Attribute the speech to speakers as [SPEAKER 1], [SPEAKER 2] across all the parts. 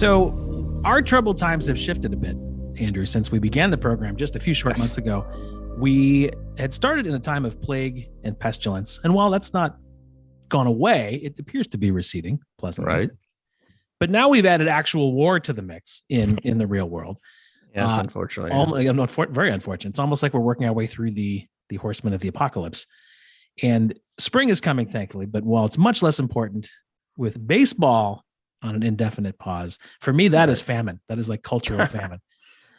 [SPEAKER 1] So our troubled times have shifted a bit, Andrew, since we began the program just a few short months ago. We had started in a time of plague and pestilence. And while that's not gone away, it appears to be receding pleasantly.
[SPEAKER 2] Right.
[SPEAKER 1] But now we've added actual war to the mix in the real world.
[SPEAKER 2] Yes, unfortunately.
[SPEAKER 1] Very unfortunate. It's almost like we're working our way through the horsemen of the apocalypse. And spring is coming, thankfully. But while it's much less important, with baseball on an indefinite pause, for me, that is famine. That is like cultural famine.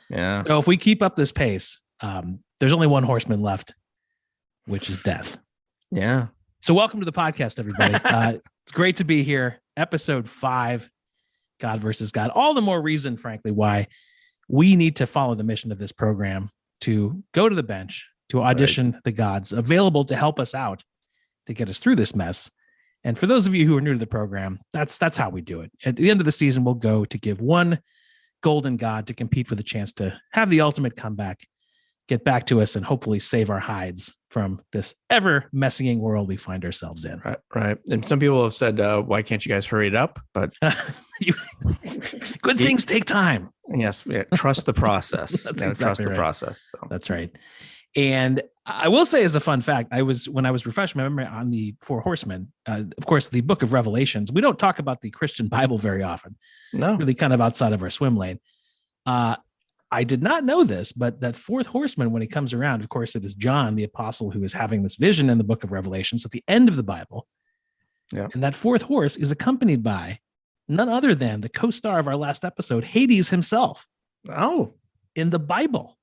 [SPEAKER 2] Yeah.
[SPEAKER 1] So if we keep up this pace, there's only one horseman left, which is death.
[SPEAKER 2] Yeah.
[SPEAKER 1] So welcome to the podcast, everybody. It's great to be here. Episode 5, God versus God. All the more reason, frankly, why we need to follow the mission of this program, to go to the bench, to audition the gods available to help us out, to get us through this mess. And for those of you who are new to the program, that's how we do it. At the end of the season, we'll go to give one golden god to compete for the chance to have the ultimate comeback, get back to us, and hopefully save our hides from this ever messying world we find ourselves in.
[SPEAKER 2] Right. And some people have said, why can't you guys hurry it up? But
[SPEAKER 1] good things take time.
[SPEAKER 2] Yes. Yeah, trust the process. Trust the process. So.
[SPEAKER 1] That's right. And I will say, as a fun fact, when I was refreshing my memory on the Four Horsemen, of course, the book of Revelations, we don't talk about the Christian Bible very often.
[SPEAKER 2] No.
[SPEAKER 1] Really kind of outside of our swim lane. I did not know this, but that fourth horseman, when he comes around, of course, it is John, the apostle, who is having this vision in the book of Revelations at the end of the Bible.
[SPEAKER 2] Yeah.
[SPEAKER 1] And that fourth horse is accompanied by none other than the co-star of our last episode, Hades himself.
[SPEAKER 2] Oh,
[SPEAKER 1] in the Bible.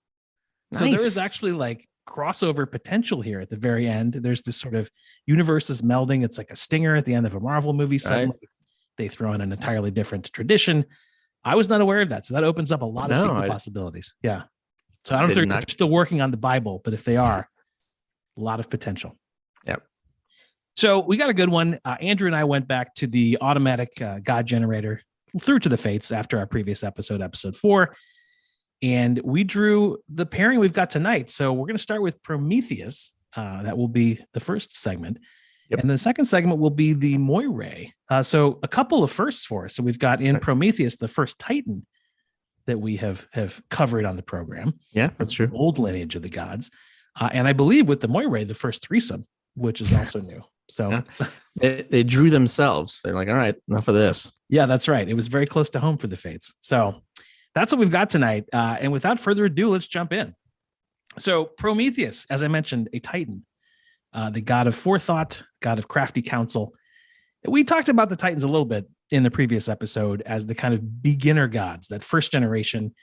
[SPEAKER 2] Nice.
[SPEAKER 1] So there is actually like crossover potential here at the very end. There's this sort of universes melding. It's like a stinger at the end of a Marvel movie. Suddenly they throw in an entirely different tradition. I was not aware of that. So that opens up a lot of sequel possibilities. Yeah. So I don't know if they're still working on the Bible, but if they are, a lot of potential.
[SPEAKER 2] Yep.
[SPEAKER 1] So we got a good one. Andrew and I went back to the automatic God generator through to the fates after our previous episode 4. And we drew the pairing we've got tonight. So we're going to start with Prometheus. That will be the first segment. Yep. And the second segment will be the Moirae. So a couple of firsts for us. So we've got in Prometheus, the first Titan that we have covered on the program.
[SPEAKER 2] Yeah, that's true.
[SPEAKER 1] Old lineage of the gods. And I believe with the Moirae, the first threesome, which is also new. So
[SPEAKER 2] they drew themselves. They're like, all right, enough of this.
[SPEAKER 1] Yeah, that's right. It was very close to home for the fates. So that's what we've got tonight. And without further ado, let's jump in. So Prometheus, as I mentioned, a Titan, the god of forethought, god of crafty counsel. We talked about the Titans a little bit in the previous episode as the kind of beginner gods, that first generation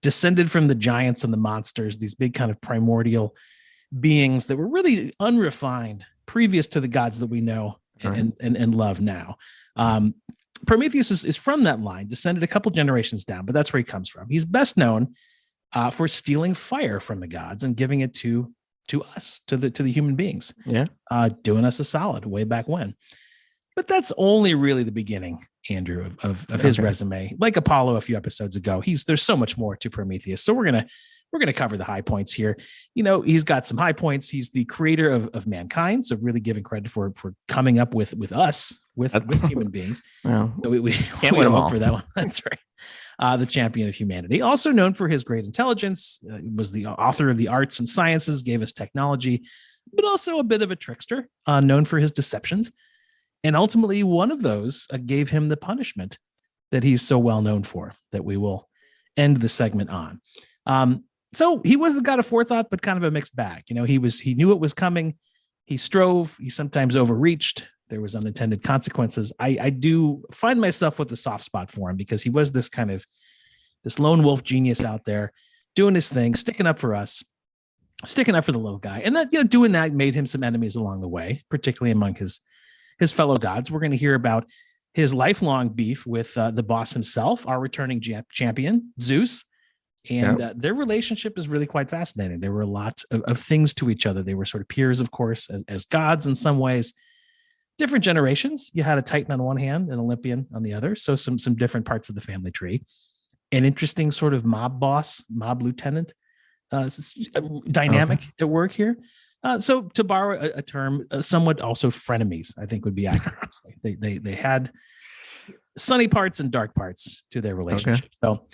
[SPEAKER 1] descended from the giants and the monsters, these big kind of primordial beings that were really unrefined previous to the gods that we know and love now. Prometheus is from that line, descended a couple generations down, but that's where he comes from. He's best known for stealing fire from the gods and giving it to us, to the human beings.
[SPEAKER 2] Yeah,
[SPEAKER 1] doing us a solid way back when. But that's only really the beginning, Andrew, of his resume. Like Apollo a few episodes ago, there's so much more to Prometheus. So we're gonna cover the high points here. You know, he's got some high points. He's the creator of mankind, so really giving credit for coming up with us, with human beings.
[SPEAKER 2] Well,
[SPEAKER 1] we
[SPEAKER 2] can't win them all
[SPEAKER 1] for that one. That's right. The champion of humanity, also known for his great intelligence, was the author of the arts and sciences, gave us technology, but also a bit of a trickster, known for his deceptions. And ultimately, one of those gave him the punishment that he's so well known for, that we will end the segment on. So he was the god of forethought, but kind of a mixed bag. You know, he knew it was coming. He strove. He sometimes overreached. There was unintended consequences. I do find myself with a soft spot for him because he was this lone wolf genius out there doing his thing, sticking up for us, sticking up for the little guy. And that, doing that made him some enemies along the way, particularly among his fellow gods. We're going to hear about his lifelong beef with the boss himself, our returning champion, Zeus. And their relationship is really quite fascinating. There were a lot of things to each other. They were sort of peers, of course, as gods in some ways. Different generations. You had a Titan on one hand, an Olympian on the other. So some different parts of the family tree. An interesting sort of mob boss, mob lieutenant dynamic at work here. So to borrow a term, somewhat also frenemies, I think would be accurate. They had sunny parts and dark parts to their relationship. Okay. So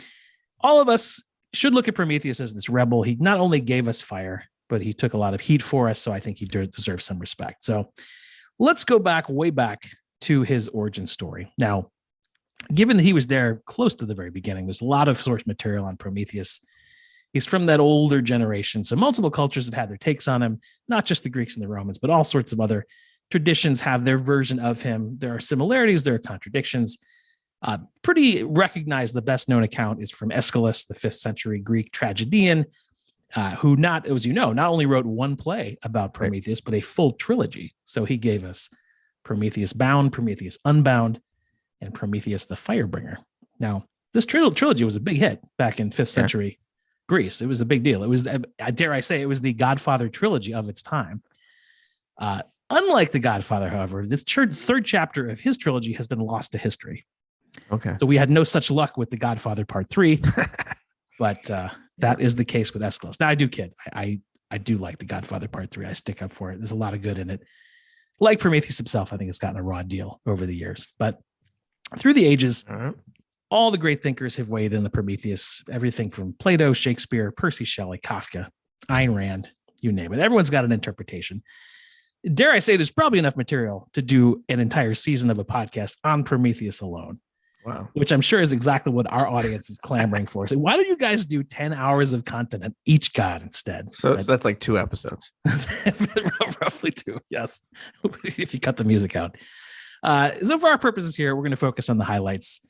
[SPEAKER 1] all of us should look at Prometheus as this rebel. He not only gave us fire, but he took a lot of heat for us. So I think he deserves some respect. So let's go way back to his origin story. Now, given that he was there close to the very beginning, there's a lot of source material on Prometheus. He's from that older generation. So multiple cultures have had their takes on him, not just the Greeks and the Romans, but all sorts of other traditions have their version of him. There are similarities, there are contradictions. Pretty recognized, the best known account is from Aeschylus, the 5th century Greek tragedian, who not only wrote one play about Prometheus, but a full trilogy. So he gave us Prometheus Bound, Prometheus Unbound, and Prometheus the Firebringer. Now, this trilogy was a big hit back in 5th century Greece. It was a big deal. It was, dare I say, it was the Godfather trilogy of its time. Unlike the Godfather, however, this third chapter of his trilogy has been lost to history.
[SPEAKER 2] Okay.
[SPEAKER 1] So we had no such luck with the Godfather Part 3, but that is the case with Aeschylus. Now, I do kid. I do like the Godfather Part 3. I stick up for it. There's a lot of good in it. Like Prometheus himself, I think it's gotten a raw deal over the years. But through the ages, all the great thinkers have weighed in the Prometheus. Everything from Plato, Shakespeare, Percy Shelley, Kafka, Ayn Rand, you name it. Everyone's got an interpretation. Dare I say, there's probably enough material to do an entire season of a podcast on Prometheus alone.
[SPEAKER 2] Wow.
[SPEAKER 1] Which I'm sure is exactly what our audience is clamoring for. So why don't you guys do 10 hours of content on each god instead?
[SPEAKER 2] So that's like 2 episodes.
[SPEAKER 1] Roughly 2, yes. If you cut the music out. So for our purposes here, we're going to focus on the highlights.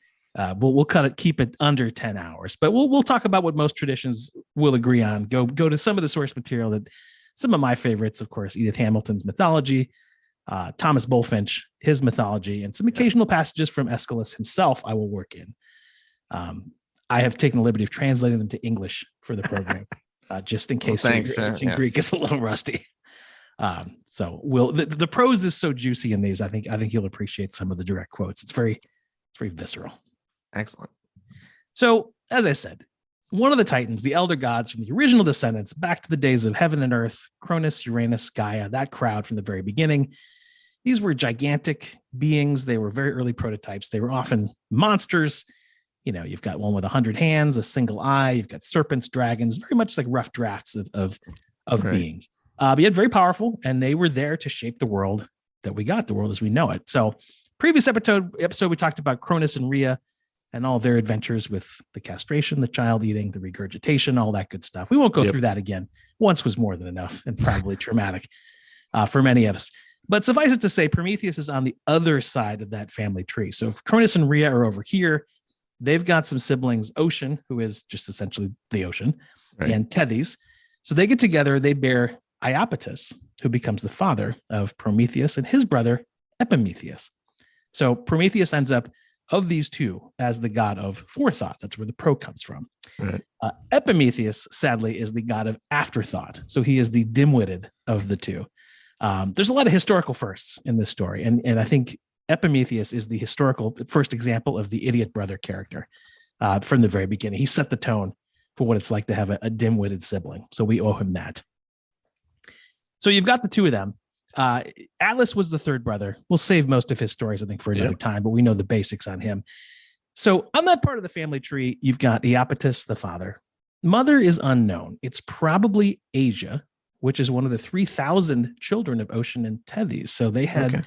[SPEAKER 1] We'll keep it under 10 hours, but we'll talk about what most traditions will agree on. Go to some of the source material that some of my favorites, of course, Edith Hamilton's mythology, Thomas Bulfinch, his mythology, and some occasional passages from Aeschylus himself I will work in. I have taken the liberty of translating them to English for the program, just in case Greek is a little rusty. So the prose is so juicy in these. I think you'll appreciate some of the direct quotes. It's very visceral.
[SPEAKER 2] Excellent.
[SPEAKER 1] So, as I said, one of the Titans, the elder gods from the original descendants, back to the days of heaven and earth, Cronus, Uranus, Gaia, that crowd from the very beginning. These were gigantic beings. They were very early prototypes. They were often monsters. You know, you've got one with 100 hands, a single eye. You've got serpents, dragons, very much like rough drafts of beings. But yet very powerful, and they were there to shape the world that we got, the world as we know it. So, previous episode we talked about Cronus and Rhea and all their adventures with the castration, the child eating, the regurgitation, all that good stuff. We won't go through that again. Once was more than enough and probably traumatic for many of us. But suffice it to say, Prometheus is on the other side of that family tree. So if Cronus and Rhea are over here, they've got some siblings, Ocean, who is just essentially the ocean, and Tethys. So they get together, they bear Iapetus, who becomes the father of Prometheus, and his brother, Epimetheus. So Prometheus ends up, of these two, as the god of forethought. That's where the pro comes from. Right. Epimetheus, sadly, is the god of afterthought. So he is the dim-witted of the two. There's a lot of historical firsts in this story. And I think Epimetheus is the historical first example of the idiot brother character from the very beginning. He set the tone for what it's like to have a dim-witted sibling. So we owe him that. So you've got the two of them. Atlas was the third brother. We'll save most of his stories, I think, for another time, but we know the basics on him. So on that part of the family tree, you've got Iapetus, the father. Mother is unknown. It's probably Asia, which is one of the 3,000 children of Ocean and Tethys. So they had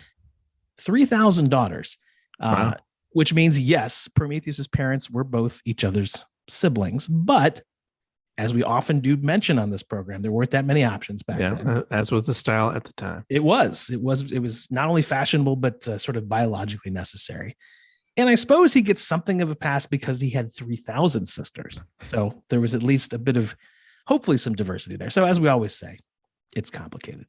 [SPEAKER 1] 3,000 daughters, which means, yes, Prometheus's parents were both each other's siblings, but as we often do mention on this program, there weren't that many options back then.
[SPEAKER 2] As was the style at the time.
[SPEAKER 1] It was not only fashionable, but sort of biologically necessary. And I suppose he gets something of a pass because he had 3,000 sisters. So there was at least a bit of, hopefully, some diversity there. So as we always say, it's complicated.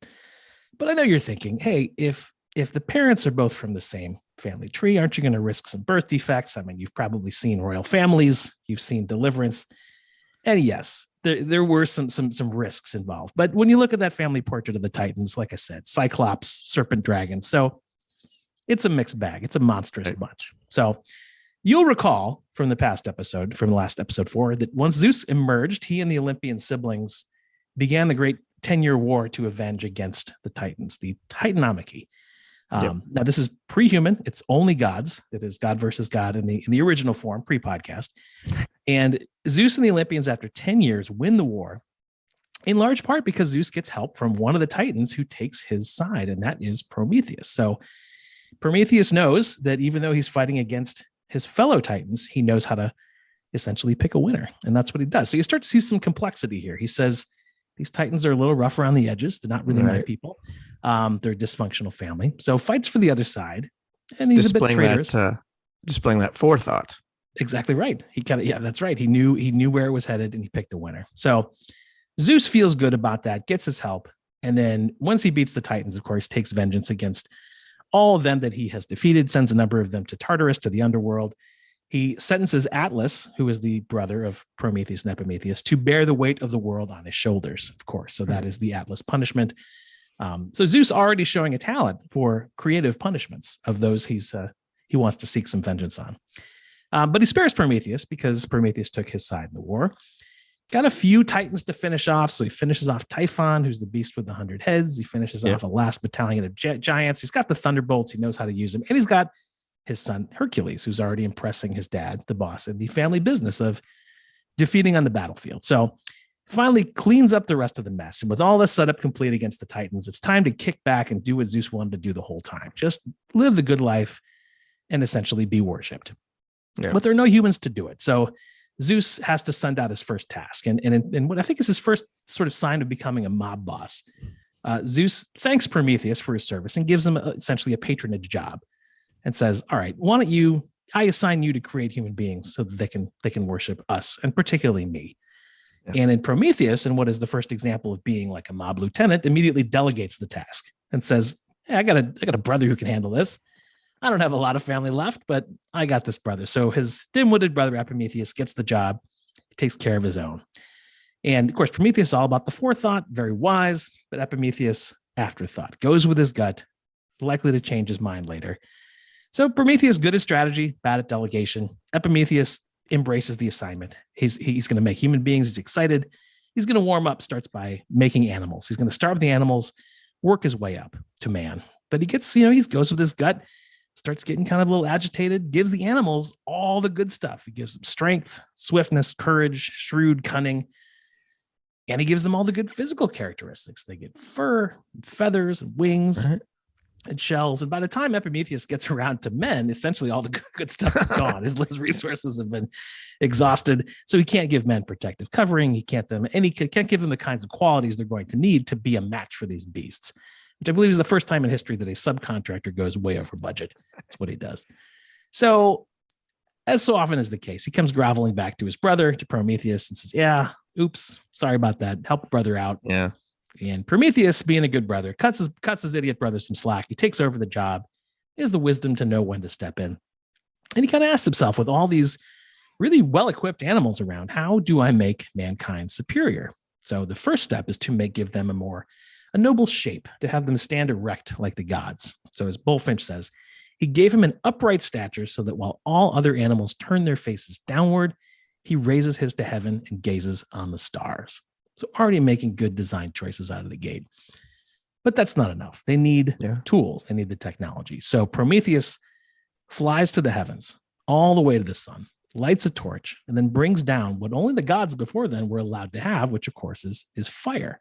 [SPEAKER 1] But I know you're thinking, hey, if the parents are both from the same family tree, aren't you going to risk some birth defects? I mean, you've probably seen royal families, you've seen Deliverance. And yes, there were some risks involved. But when you look at that family portrait of the Titans, like I said, Cyclops, serpent, dragon. So it's a mixed bag. It's a monstrous bunch. So you'll recall from the past episode, from the last episode 4, that once Zeus emerged, he and the Olympian siblings began the great 10-year war to avenge against the Titans, the Titanomachy. Now, this is pre-human. It's only gods. It is God versus God in the original form, pre-podcast. And Zeus and the Olympians, after 10 years, win the war, in large part because Zeus gets help from one of the Titans who takes his side, and that is Prometheus. So Prometheus knows that even though he's fighting against his fellow Titans, he knows how to essentially pick a winner, and that's what he does. So you start to see some complexity here. He says these Titans are a little rough around the edges. They're not really my people. They're a dysfunctional family. So fights for the other side, and he's a bit traitorous.
[SPEAKER 2] Displaying that forethought.
[SPEAKER 1] Exactly right. He that's right. He knew where it was headed, and he picked the winner. So Zeus feels good about that, gets his help, and then once he beats the Titans, of course, takes vengeance against all of them that he has defeated, sends a number of them to Tartarus, to the underworld. He sentences Atlas, who is the brother of Prometheus and Epimetheus, to bear the weight of the world on his shoulders, of course. So that is the Atlas punishment. So Zeus already showing a talent for creative punishments of those he wants to seek some vengeance on. But he spares Prometheus because Prometheus took his side in the war. Got a few Titans to finish off. So he finishes off Typhon, who's the beast with the 100 heads. He finishes off a last battalion of giants. He's got the thunderbolts. He knows how to use them. And he's got his son Hercules, who's already impressing his dad, the boss, in the family business of defeating on the battlefield. So finally cleans up the rest of the mess. And with all this setup complete against the Titans, it's time to kick back and do what Zeus wanted to do the whole time. Just live the good life and essentially be worshipped. Yeah. But there are no humans to do it. So Zeus has to send out his first task. And what I think is his first sort of sign of becoming a mob boss. Zeus thanks Prometheus for his service and gives him essentially a patronage job and says, all right, why don't I assign you to create human beings so that they can worship us, and particularly me. Yeah. And in Prometheus, and what is the first example of being like a mob lieutenant, immediately delegates the task and says, hey, I got a brother who can handle this. I don't have a lot of family left, but I got this brother. So his dim-witted brother Epimetheus gets the job. He takes care of his own. And of course, Prometheus is all about the forethought, very wise, but Epimetheus, afterthought, goes with his gut, likely to change his mind later. So Prometheus, good at strategy, bad at delegation. Epimetheus embraces the assignment. He's going to make human beings. He's excited. He's going to warm up, starts by making animals. He's going to start with the animals, work his way up to man. But he gets, he goes with his gut, starts getting kind of a little agitated, gives the animals all the good stuff. He gives them strength, swiftness, courage, shrewd, cunning, and he gives them all the good physical characteristics. They get fur, feathers, wings, and shells. And by the time Epimetheus gets around to men, essentially all the good stuff is gone. His resources have been exhausted. So he can't give men protective covering. He can't give them the kinds of qualities they're going to need to be a match for these beasts, which I believe is the first time in history that a subcontractor goes way over budget. That's what he does. So, as so often is the case, he comes groveling back to his brother, to Prometheus, and says, yeah, oops, sorry about that. Help brother out.
[SPEAKER 2] Yeah.
[SPEAKER 1] And Prometheus, being a good brother, cuts his idiot brother some slack. He takes over the job. He has the wisdom to know when to step in. And he kind of asks himself, with all these really well-equipped animals around, how do I make mankind superior? So the first step is to give them a noble shape, to have them stand erect like the gods. So as Bullfinch says, he gave him an upright stature so that while all other animals turn their faces downward, he raises his to heaven and gazes on the stars. So already making good design choices out of the gate. But that's not enough. They need tools. They need the technology. So Prometheus flies to the heavens, all the way to the sun, lights a torch, and then brings down what only the gods before then were allowed to have, which of course is fire.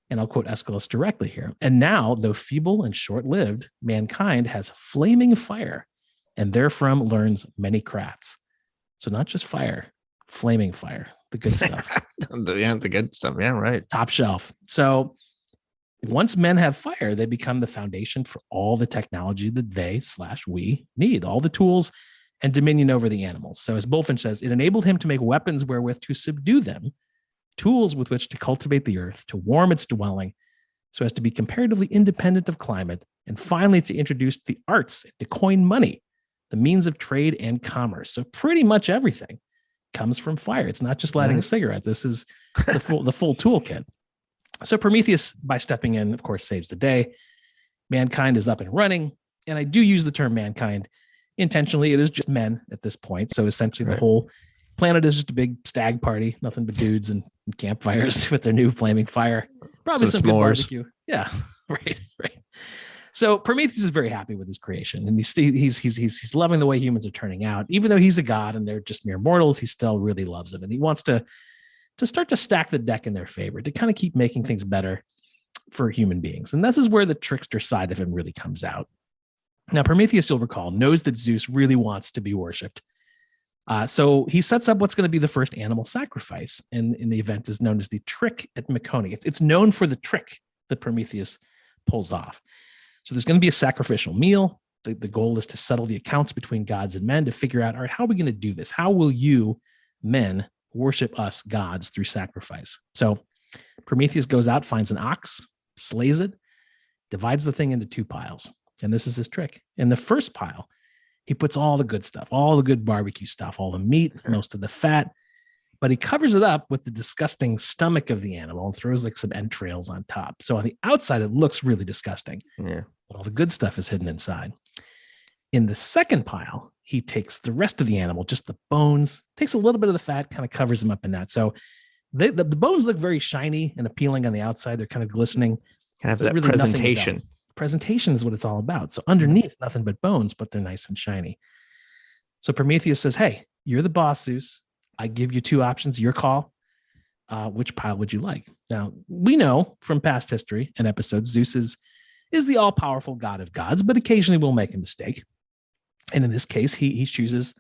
[SPEAKER 1] And I'll quote Aeschylus directly here. And now, though feeble and short-lived, mankind has flaming fire, and therefrom learns many crafts. So not just fire, flaming fire, the good stuff.
[SPEAKER 2] The good stuff. Yeah, right.
[SPEAKER 1] Top shelf. So once men have fire, they become the foundation for all the technology that we need, all the tools and dominion over the animals. So as Bullfinch says, it enabled him to make weapons wherewith to subdue them, tools with which to cultivate the earth, to warm its dwelling, so as to be comparatively independent of climate, and finally to introduce the arts to coin money, the means of trade and commerce. So pretty much everything comes from fire. It's not just lighting a cigarette. This is the full toolkit. So Prometheus, by stepping in, of course, saves the day. Mankind is up and running. And I do use the term mankind intentionally. It is just men at this point. So essentially the whole planet is just a big stag party, nothing but dudes and campfires with their new flaming fire. Probably some good barbecue. Yeah, right. So Prometheus is very happy with his creation, and he's loving the way humans are turning out. Even though he's a god and they're just mere mortals, he still really loves them, and he wants to start to stack the deck in their favor, to kind of keep making things better for human beings. And this is where the trickster side of him really comes out. Now, Prometheus, you'll recall, knows that Zeus really wants to be worshipped. So he sets up what's going to be the first animal sacrifice, and in the event is known as the trick at Mecone. It's known for the trick that Prometheus pulls off. So there's going to be a sacrificial meal. The goal is to settle the accounts between gods and men, to figure out, all right, how are we going to do this? How will you, men, worship us gods through sacrifice? So Prometheus goes out, finds an ox, slays it, divides the thing into 2 piles. And this is his trick. In the first pile, he puts all the good stuff, all the good barbecue stuff, all the meat, most of the fat, but he covers it up with the disgusting stomach of the animal and throws like some entrails on top. So on the outside, it looks really disgusting.
[SPEAKER 2] Yeah.
[SPEAKER 1] But all the good stuff is hidden inside. In the second pile, he takes the rest of the animal, just the bones, takes a little bit of the fat, kind of covers them up in that. So the bones look very shiny and appealing on the outside. They're kind of glistening.
[SPEAKER 2] Kind of that really presentation.
[SPEAKER 1] Presentation is what it's all about. So underneath, nothing but bones, but they're nice and shiny. So Prometheus says, hey, you're the boss, Zeus. I give you 2 options, your call. Which pile would you like? Now, we know from past history and episodes, Zeus is the all-powerful god of gods, but occasionally will make a mistake. And in this case, he chooses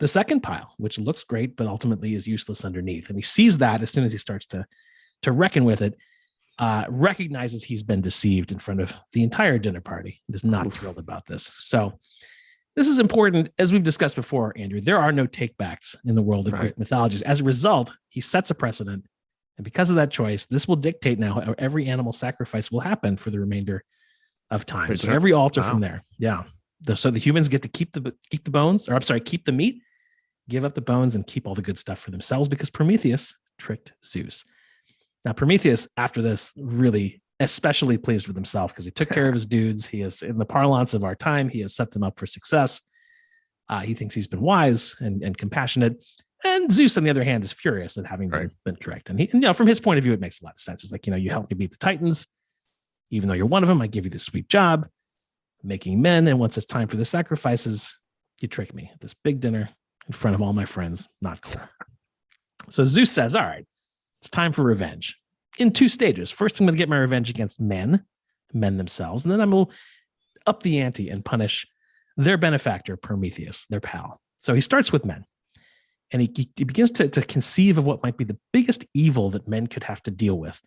[SPEAKER 1] the second pile, which looks great, but ultimately is useless underneath. And he sees that as soon as he starts to reckon with it, recognizes he's been deceived in front of the entire dinner party. Is not thrilled about this. So this is important. As we've discussed before, Andrew, there are no takebacks in the world of Greek mythologies. As a result, he sets a precedent. And because of that choice, this will dictate now how every animal sacrifice will happen for the remainder of time. So every altar from there. Yeah. So the humans get to keep the bones, or I'm sorry, keep the meat, give up the bones, and keep all the good stuff for themselves, because Prometheus tricked Zeus. Now, Prometheus, after this, really especially pleased with himself, because he took care of his dudes. He is, in the parlance of our time, he has set them up for success. He thinks he's been wise and compassionate. And Zeus, on the other hand, is furious at having been tricked. And he, from his point of view, it makes a lot of sense. It's like, you helped me beat the Titans. Even though you're one of them, I give you this sweet job making men. And once it's time for the sacrifices, you trick me at this big dinner in front of all my friends. Not cool. So Zeus says, all right, it's time for revenge in 2 stages. First, I'm going to get my revenge against men themselves. And then I'm going to up the ante and punish their benefactor, Prometheus, their pal. So he starts with men. And he begins to conceive of what might be the biggest evil that men could have to deal with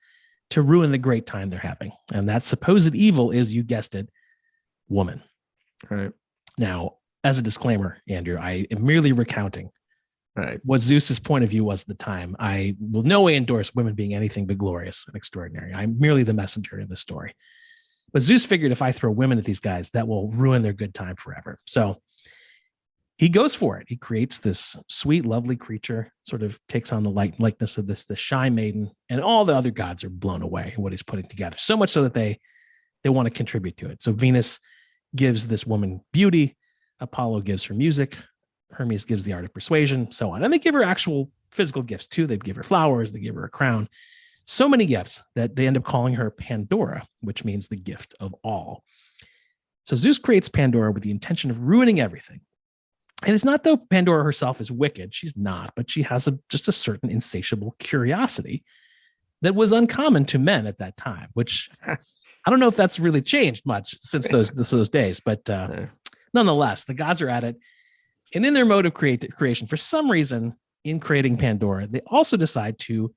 [SPEAKER 1] to ruin the great time they're having. And that supposed evil is, you guessed it, woman.
[SPEAKER 2] Right.
[SPEAKER 1] Now, as a disclaimer, Andrew, I am merely recounting what Zeus's point of view was at the time. I will no way endorse women being anything but glorious and extraordinary. I'm merely the messenger in this story. But Zeus figured if I throw women at these guys, that will ruin their good time forever. So he goes for it. He creates this sweet, lovely creature, sort of takes on the likeness of the shy maiden, and all the other gods are blown away at what he's putting together. So much so that they want to contribute to it. So Venus gives this woman beauty. Apollo gives her music. Hermes gives the art of persuasion, so on. And they give her actual physical gifts too. They give her flowers. They give her a crown. So many gifts that they end up calling her Pandora, which means the gift of all. So Zeus creates Pandora with the intention of ruining everything. And it's not though Pandora herself is wicked. She's not, but she has just a certain insatiable curiosity that was uncommon to men at that time, which I don't know if that's really changed much since those days, but nonetheless, the gods are at it. And in their mode of creation, for some reason, in creating Pandora, they also decide to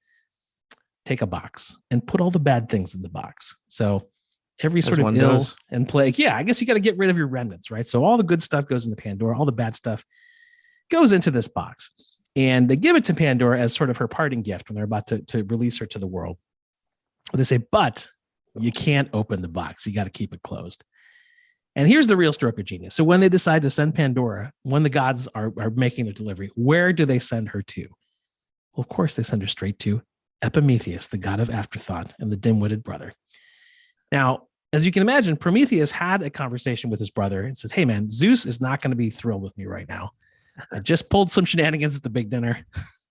[SPEAKER 1] take a box and put all the bad things in the box. So every sort of ill and plague. Yeah, I guess you got to get rid of your remnants, right? So all the good stuff goes into Pandora. All the bad stuff goes into this box. And they give it to Pandora as sort of her parting gift when they're about to release her to the world. They say, but you can't open the box. You got to keep it closed. And here's the real stroke of genius. So when they decide to send Pandora, when the gods are making their delivery, where do they send her to? Well, of course, they send her straight to Epimetheus, the god of afterthought and the dim-witted brother. Now, as you can imagine, Prometheus had a conversation with his brother and says, hey, man, Zeus is not going to be thrilled with me right now. I just pulled some shenanigans at the big dinner.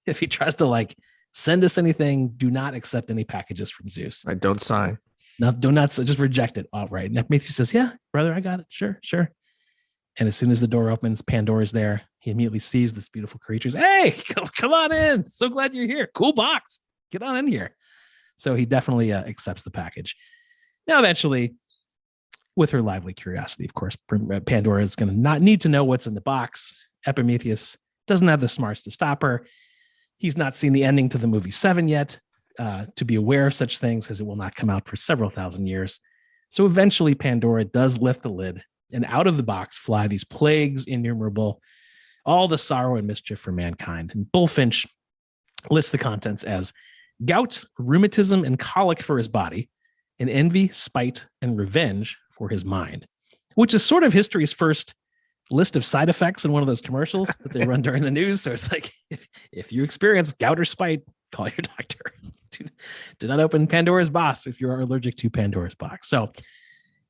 [SPEAKER 1] If he tries to send us anything, do not accept any packages from Zeus.
[SPEAKER 2] I don't sign.
[SPEAKER 1] No, do not just reject it outright. And Prometheus says, yeah, brother, I got it. Sure, sure. And as soon as the door opens, Pandora's there. He immediately sees this beautiful creatures. Hey, come on in. So glad you're here. Cool box. Get on in here. So he definitely accepts the package. Now, eventually, with her lively curiosity, of course, Pandora is going to not need to know what's in the box. Prometheus doesn't have the smarts to stop her. He's not seen the ending to the movie 7 yet to be aware of such things, because it will not come out for several thousand years. So eventually Pandora does lift the lid, and out of the box fly these plagues innumerable, all the sorrow and mischief for mankind. And Bullfinch lists the contents as gout, rheumatism, and colic for his body, and envy, spite, and revenge for his mind, which is sort of history's first list of side effects in one of those commercials that they run during the news. So it's like, if you experience gout or spite, call your doctor. Do not open Pandora's box if you're allergic to Pandora's box. So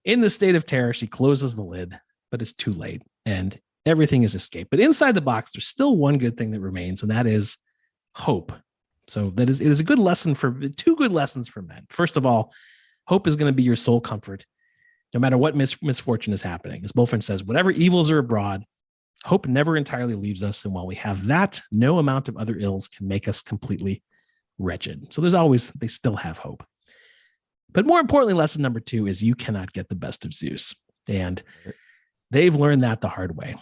[SPEAKER 1] in the state of terror, she closes the lid, but it's too late and everything is escaped. But inside the box, there's still one good thing that remains, and that is hope. So it is a good lesson two good lessons for men. First of all, hope is going to be your sole comfort, no matter what misfortune is happening. As Bullfinch says, whatever evils are abroad, hope never entirely leaves us. And while we have that, no amount of other ills can make us completely wretched. So they still have hope. But more importantly, lesson number 2 is you cannot get the best of Zeus. And they've learned that the hard way.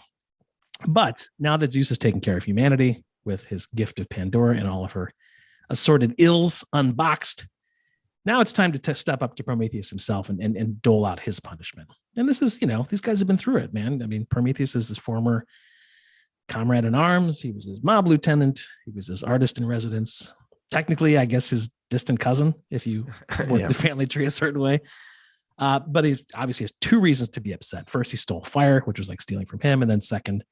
[SPEAKER 1] But now that Zeus has taken care of humanity with his gift of Pandora and all of her assorted ills unboxed, now it's time to step up to Prometheus himself and dole out his punishment. And this is, these guys have been through it, man. I mean, Prometheus is his former comrade in arms. He was his mob lieutenant. He was his artist in residence. Technically, I guess his distant cousin, if you work the family tree a certain way. But he obviously has 2 reasons to be upset. First, he stole fire, which was like stealing from him. And then second,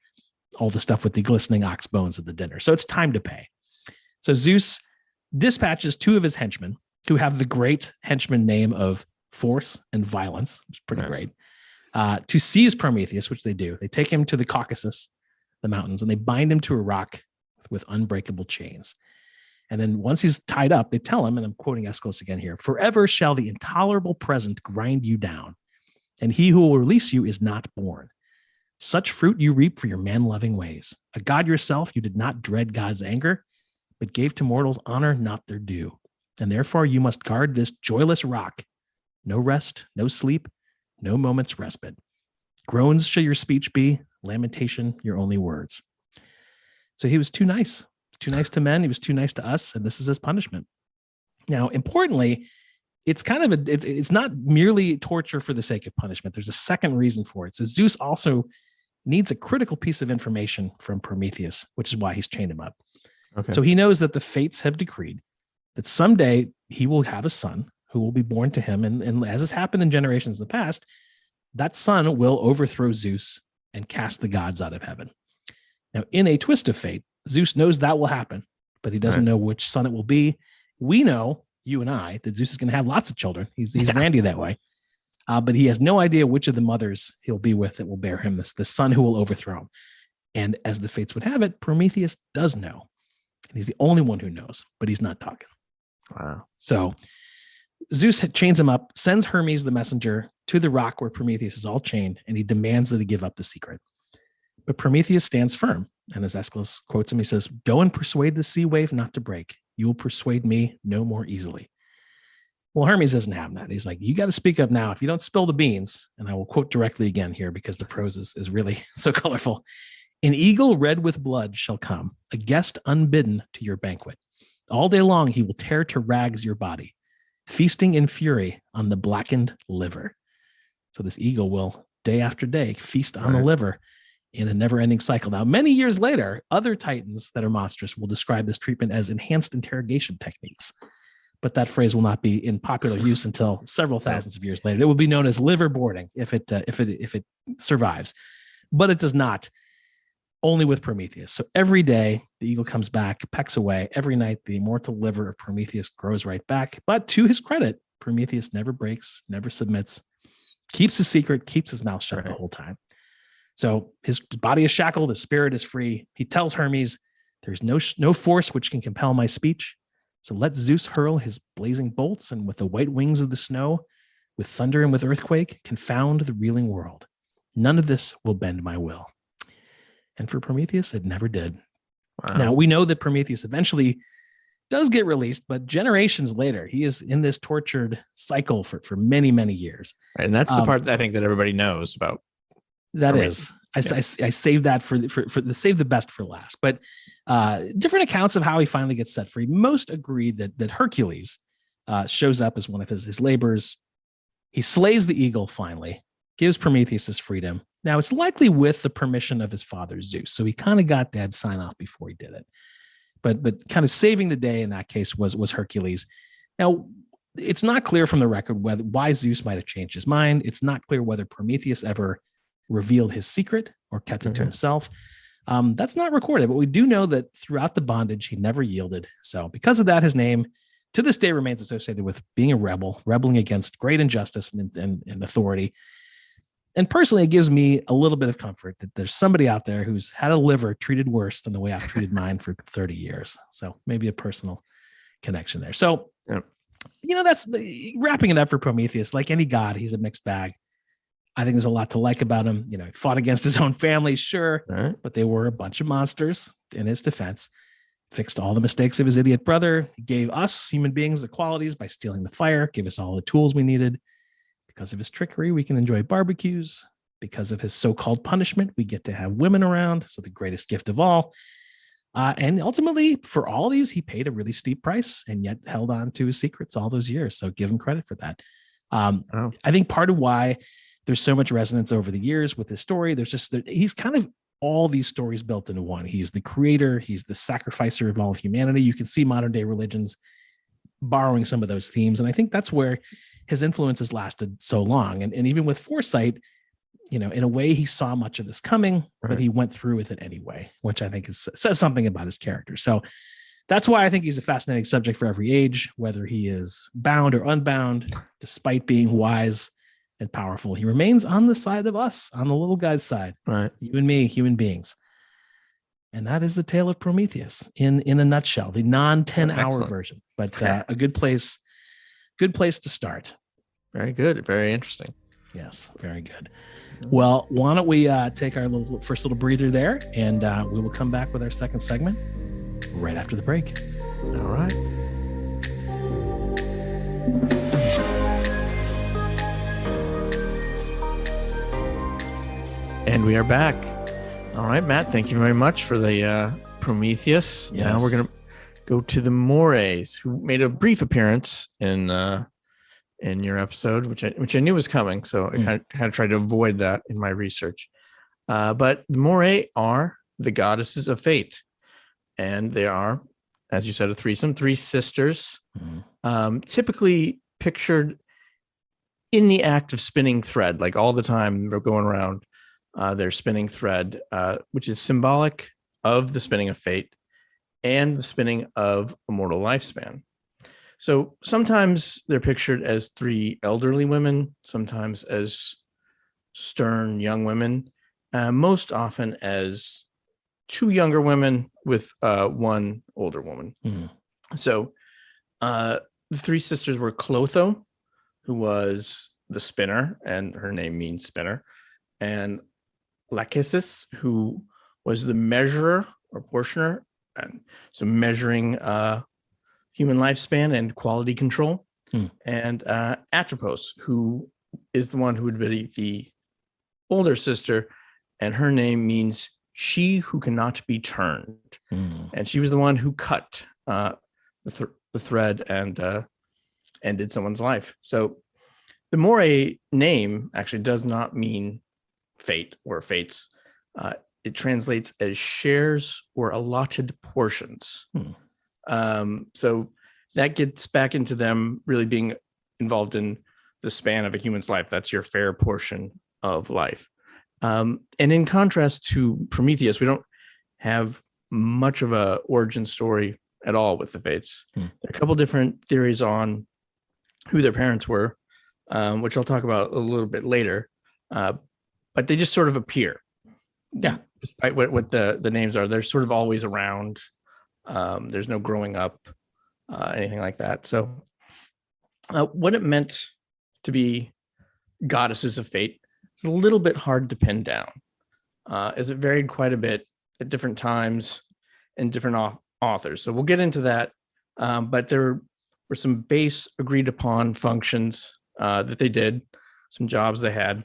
[SPEAKER 1] all the stuff with the glistening ox bones at the dinner. So it's time to pay. So Zeus dispatches 2 of his henchmen, who have the great henchman name of Force and Violence, which is pretty great, to seize Prometheus, which they do. They take him to the Caucasus, the mountains, and they bind him to a rock with unbreakable chains. And then once he's tied up, they tell him, and I'm quoting Aeschylus again here, forever shall the intolerable present grind you down, and he who will release you is not born. Such fruit you reap for your man-loving ways. A god yourself, you did not dread God's anger, but gave to mortals honor not their due. And therefore you must guard this joyless rock. No rest, no sleep, no moment's respite. Groans shall your speech be, lamentation your only words. So he was too nice to men. He was too nice to us, and this is his punishment. Now, importantly, it's kind of it's not merely torture for the sake of punishment. There's a second reason for it. So Zeus also needs a critical piece of information from Prometheus, which is why he's chained him up. Okay. So he knows that the fates have decreed that someday he will have a son who will be born to him. And as has happened in generations in the past, that son will overthrow Zeus and cast the gods out of heaven. Now, in a twist of fate, Zeus knows that will happen, but he doesn't know which son it will be. We know, you and I, that Zeus is going to have lots of children. He's Randy that way. But he has no idea which of the mothers he'll be with that will bear him the son who will overthrow him. And as the fates would have it, Prometheus does know. And he's the only one who knows, but he's not talking.
[SPEAKER 2] Wow.
[SPEAKER 1] So Zeus chains him up, sends Hermes, the messenger, to the rock where Prometheus is all chained, and he demands that he give up the secret. But Prometheus stands firm. And as Aeschylus quotes him, he says, "Go and persuade the sea wave not to break. You will persuade me no more easily." Well, Hermes doesn't have that. He's like, you got to speak up now. If you don't spill the beans, and I will quote directly again here because the prose is really so colorful. "An eagle red with blood shall come, a guest unbidden to your banquet. All day long he will tear to rags your body, feasting in fury on the blackened liver." So this eagle will, day after day, feast on the liver in a never-ending cycle. Now, many years later, other titans that are monstrous will describe this treatment as enhanced interrogation techniques. But that phrase will not be in popular use until several thousands of years later. It will be known as liverboarding if it survives. But it does not. Only with Prometheus. So every day the eagle comes back, pecks away. Every night the immortal liver of Prometheus grows right back. But to his credit, Prometheus never breaks, never submits, keeps his secret, keeps his mouth shut the whole time. So his body is shackled, his spirit is free. He tells Hermes, "There's no force which can compel my speech. So let Zeus hurl his blazing bolts, and with the white wings of the snow, with thunder and with earthquake, confound the reeling world. None of this will bend my will. And for Prometheus, it never did. Wow. Now, we know that Prometheus eventually does get released, but generations later, he is in this tortured cycle for many, many years.
[SPEAKER 2] Right, and that's the part I think that everybody knows about.
[SPEAKER 1] That is, I saved that for save the best for last. But different accounts of how he finally gets set free. Most agree that Hercules shows up as one of his laborers. He slays the eagle finally, gives Prometheus his freedom. Now, it's likely with the permission of his father Zeus. So he kind of got Dad's sign off before he did it. But kind of saving the day in that case was Hercules. Now, it's not clear from the record why Zeus might have changed his mind. It's not clear whether Prometheus ever revealed his secret or kept it to himself. That's not recorded, but we do know that throughout the bondage, he never yielded. So because of that, his name to this day remains associated with being a rebel, rebelling against great injustice and authority. And personally, it gives me a little bit of comfort that there's somebody out there who's had a liver treated worse than the way I've treated mine for 30 years. So maybe a personal connection there. So, that's wrapping it up for Prometheus. Like any god, he's a mixed bag. I think there's a lot to like about him. He fought against his own family, sure, but they were a bunch of monsters in his defense. Fixed all the mistakes of his idiot brother. He gave us human beings the qualities by stealing the fire, gave us all the tools we needed. Because of his trickery, we can enjoy barbecues. Because of his so-called punishment, we get to have women around. So the greatest gift of all. And ultimately, for all these, he paid a really steep price and yet held on to his secrets all those years. So give him credit for that. I think part of why there's so much resonance over the years with his story, he's kind of all these stories built into one. He's the creator. He's the sacrificer of all of humanity. You can see modern day religions borrowing some of those themes. And I think that's where his influence has lasted so long. And even with foresight, in a way, he saw much of this coming, but he went through with it anyway, which I think says something about his character. So that's why I think he's a fascinating subject for every age, whether he is bound or unbound, despite being wise and powerful. He remains on the side of us, on the little guy's side, right? You and me, human beings. And that is the tale of Prometheus in a nutshell, the non-10-hour version, but a good place to start.
[SPEAKER 2] Very good. Very interesting.
[SPEAKER 1] Yes, very good. Well, why don't we take our first little breather there, and we will come back with our second segment right after the break.
[SPEAKER 2] All right. And we are back. All right, Matt, thank you very much for the Prometheus. Yes. Now we're going to go to the Moiraes, who made a brief appearance in your episode, which I knew was coming, so I had to try to avoid that in my research. But the Moirae are the goddesses of fate, and they are, as you said, a threesome, three sisters, typically pictured in the act of spinning thread, like all the time they're going around. Their spinning thread, which is symbolic of the spinning of fate and the spinning of a mortal lifespan. So sometimes they're pictured as three elderly women, sometimes as stern young women, most often as two younger women with one older woman. So the three sisters were Clotho, who was the spinner, and her name means spinner, and Lachesis, who was the measurer or portioner, and so measuring human lifespan and quality control, and Atropos, who is the one who would be the older sister, and her name means she who cannot be turned, and she was the one who cut the thread and ended someone's life. So the Moirae name actually does not mean fate or fates. It translates as shares or allotted portions. So that gets back into them really being involved in the span of a human's life. That's your fair portion of life. And in contrast to Prometheus, we don't have much of a origin story at all with the fates. There are a couple different theories on who their parents were, which I'll talk about a little bit later. But they just sort of appear. Yeah. Despite what the names are, they're sort of always around. There's no growing up, anything like that. So what it meant to be goddesses of fate is a little bit hard to pin down, as it varied quite a bit at different times and different authors. So we'll get into that. But there were some base agreed upon functions that they did, some jobs they had.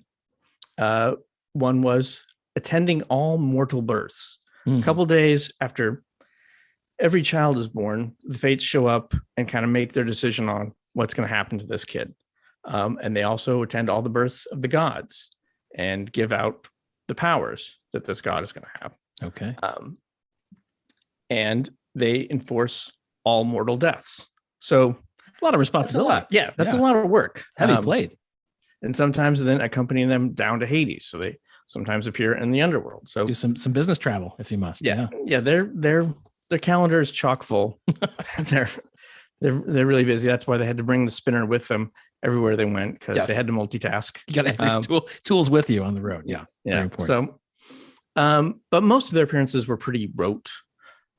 [SPEAKER 2] One was attending all mortal births. A couple days after every child is born, the fates show up and kind of make their decision on what's going to happen to this kid. And they also attend all the births of the gods and give out the powers that this god is going to have.
[SPEAKER 1] Okay.
[SPEAKER 2] And they enforce all mortal deaths. So
[SPEAKER 1] it's a lot of responsibility.
[SPEAKER 2] That's a lot of work.
[SPEAKER 1] Heavy plate.
[SPEAKER 2] And sometimes then accompanying them down to Hades. So they sometimes appear in the underworld. So
[SPEAKER 1] do some business travel if you must.
[SPEAKER 2] Yeah. Their calendar is chock full. they're really busy. That's why they had to bring the spinner with them everywhere they went, because they had to multitask.
[SPEAKER 1] You got every tools with you on the road. Yeah.
[SPEAKER 2] Very important. So, but most of their appearances were pretty rote.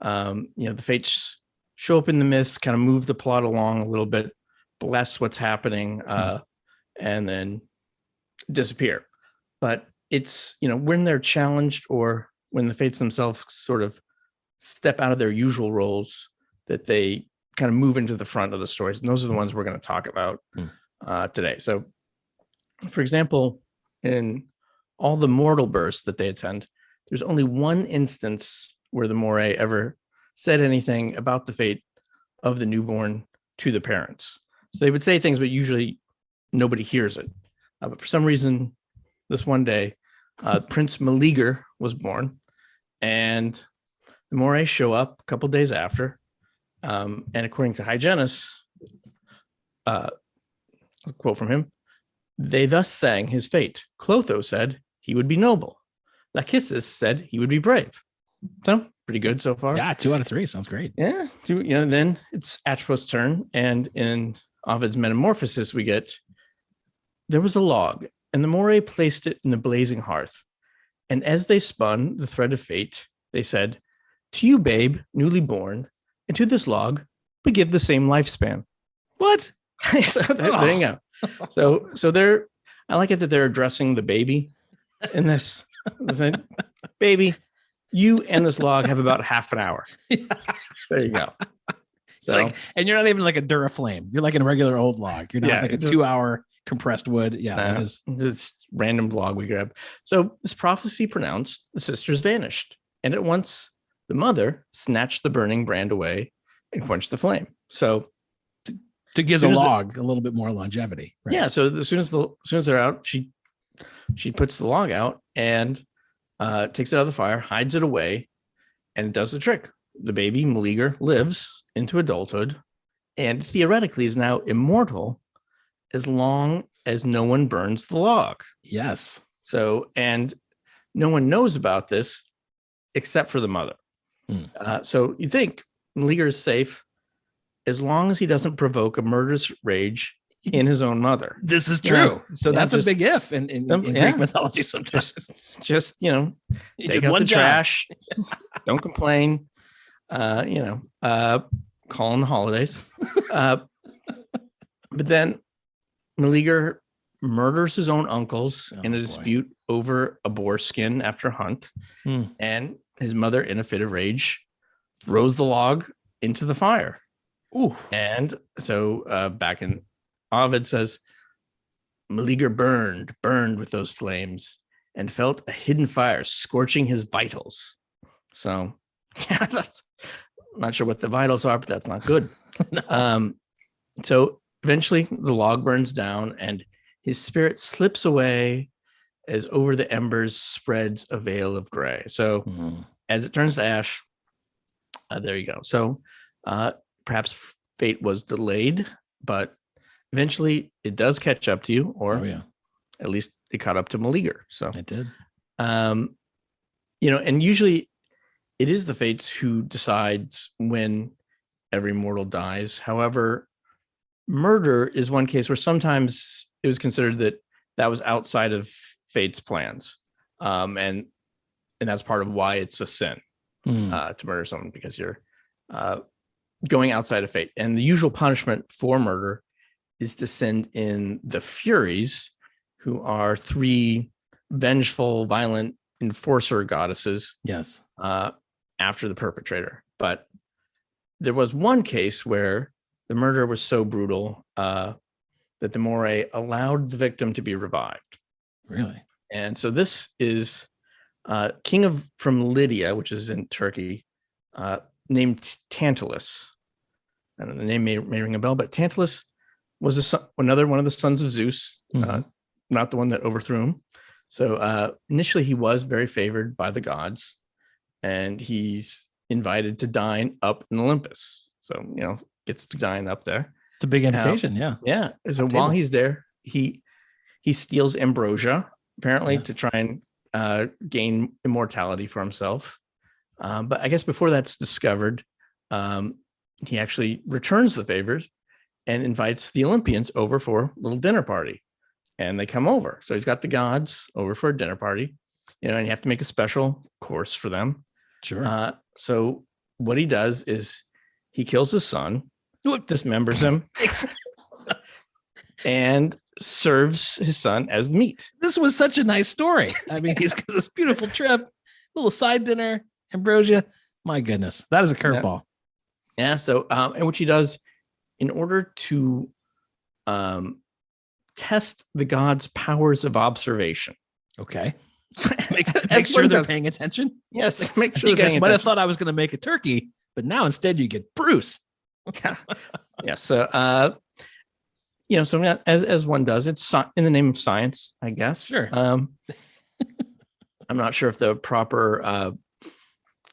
[SPEAKER 2] The fates show up in the myths, kind of move the plot along a little bit, bless what's happening, and then disappear. But it's, when they're challenged or when the fates themselves sort of step out of their usual roles, that they kind of move into the front of the stories. And those are the ones we're going to talk about today. So, for example, in all the mortal births that they attend, there's only one instance where the Moirae ever said anything about the fate of the newborn to the parents. So they would say things, but usually nobody hears it. But for some reason, this one day, Prince Meleager was born, and the Moirae show up a couple days after. And according to Hyginus, a quote from him, they thus sang his fate. Clotho said he would be noble. Lachesis said he would be brave. So pretty good so far.
[SPEAKER 1] Yeah, 2 out of 3 sounds great.
[SPEAKER 2] Yeah, then it's Atropos' turn, and in Ovid's Metamorphosis we get, there was a log, and the Moirae placed it in the blazing hearth. And as they spun the thread of fate, they said, to you, babe, newly born, and to this log, we give the same lifespan.
[SPEAKER 1] What?
[SPEAKER 2] So there you go. So they're, I like it that they're addressing the baby in this. Baby, you and this log have about half an hour. There you go. So,
[SPEAKER 1] and you're not even like a Duraflame. You're like a regular old log. You're not like a 2-hour compressed wood. Yeah,
[SPEAKER 2] just random log we grab. So this prophecy pronounced, the sisters vanished, and at once the mother snatched the burning brand away and quenched the flame. So
[SPEAKER 1] to give the log a little bit more longevity.
[SPEAKER 2] Right? Yeah. So as soon as they're out, she puts the log out and takes it out of the fire, hides it away, and it does the trick. The baby Meleager lives into adulthood and theoretically is now immortal as long as no one burns the log.
[SPEAKER 1] Yes.
[SPEAKER 2] So, and no one knows about this except for the mother. So you think Meleager is safe as long as he doesn't provoke a murderous rage in his own mother.
[SPEAKER 1] This is true. So that's a big if in Greek mythology sometimes.
[SPEAKER 2] Just take out the trash, don't complain, call in the holidays. But then Meleager murders his own uncles in a dispute over a boar skin after a hunt. And his mother, in a fit of rage, throws the log into the fire.
[SPEAKER 1] Ooh.
[SPEAKER 2] And so back in Ovid says, Meleager burned with those flames and felt a hidden fire scorching his vitals. So, yeah, that's I'm not sure what the vitals are, but that's not good. No. So eventually the log burns down and his spirit slips away as over the embers spreads a veil of gray. So as it turns to ash, there you go. So perhaps fate was delayed, but eventually it does catch up to you, or at least it caught up to Meleager. So
[SPEAKER 1] it did.
[SPEAKER 2] And usually it is the fates who decides when every mortal dies. However, murder is one case where sometimes it was considered that was outside of fate's plans. And that's part of why it's a sin to murder someone, because you're going outside of fate. And the usual punishment for murder is to send in the Furies, who are 3 vengeful, violent enforcer goddesses.
[SPEAKER 1] Yes.
[SPEAKER 2] After the perpetrator. But there was one case where the murder was so brutal that the Moirae allowed the victim to be revived.
[SPEAKER 1] Really?
[SPEAKER 2] And so this is king from Lydia, which is in Turkey, named Tantalus. I don't know, the name may ring a bell, but Tantalus was another one of the sons of Zeus, not the one that overthrew him. So initially he was very favored by the gods, and he's invited to dine up in Olympus. So, gets to dine up there.
[SPEAKER 1] It's a big invitation. Yeah.
[SPEAKER 2] Yeah. So while he's there, he steals ambrosia, apparently, to try and gain immortality for himself. But I guess before that's discovered, he actually returns the favors and invites the Olympians over for a little dinner party. And they come over. So he's got the gods over for a dinner party, and you have to make a special course for them.
[SPEAKER 1] Sure.
[SPEAKER 2] So what he does is he kills his son, dismembers him, and serves his son as meat.
[SPEAKER 1] This was such a nice story. I mean, he's got this beautiful trip, little side dinner, ambrosia. My goodness, that is a curveball.
[SPEAKER 2] Yeah. So, and which he does in order to test the gods' powers of observation.
[SPEAKER 1] Okay. Make sure they're paying attention.
[SPEAKER 2] Yes. Make sure
[SPEAKER 1] you guys might have thought I was going to make a turkey, but now instead you get Bruce.
[SPEAKER 2] Yeah. So, so as one does, it's in the name of science, I guess.
[SPEAKER 1] Sure.
[SPEAKER 2] I'm not sure if the proper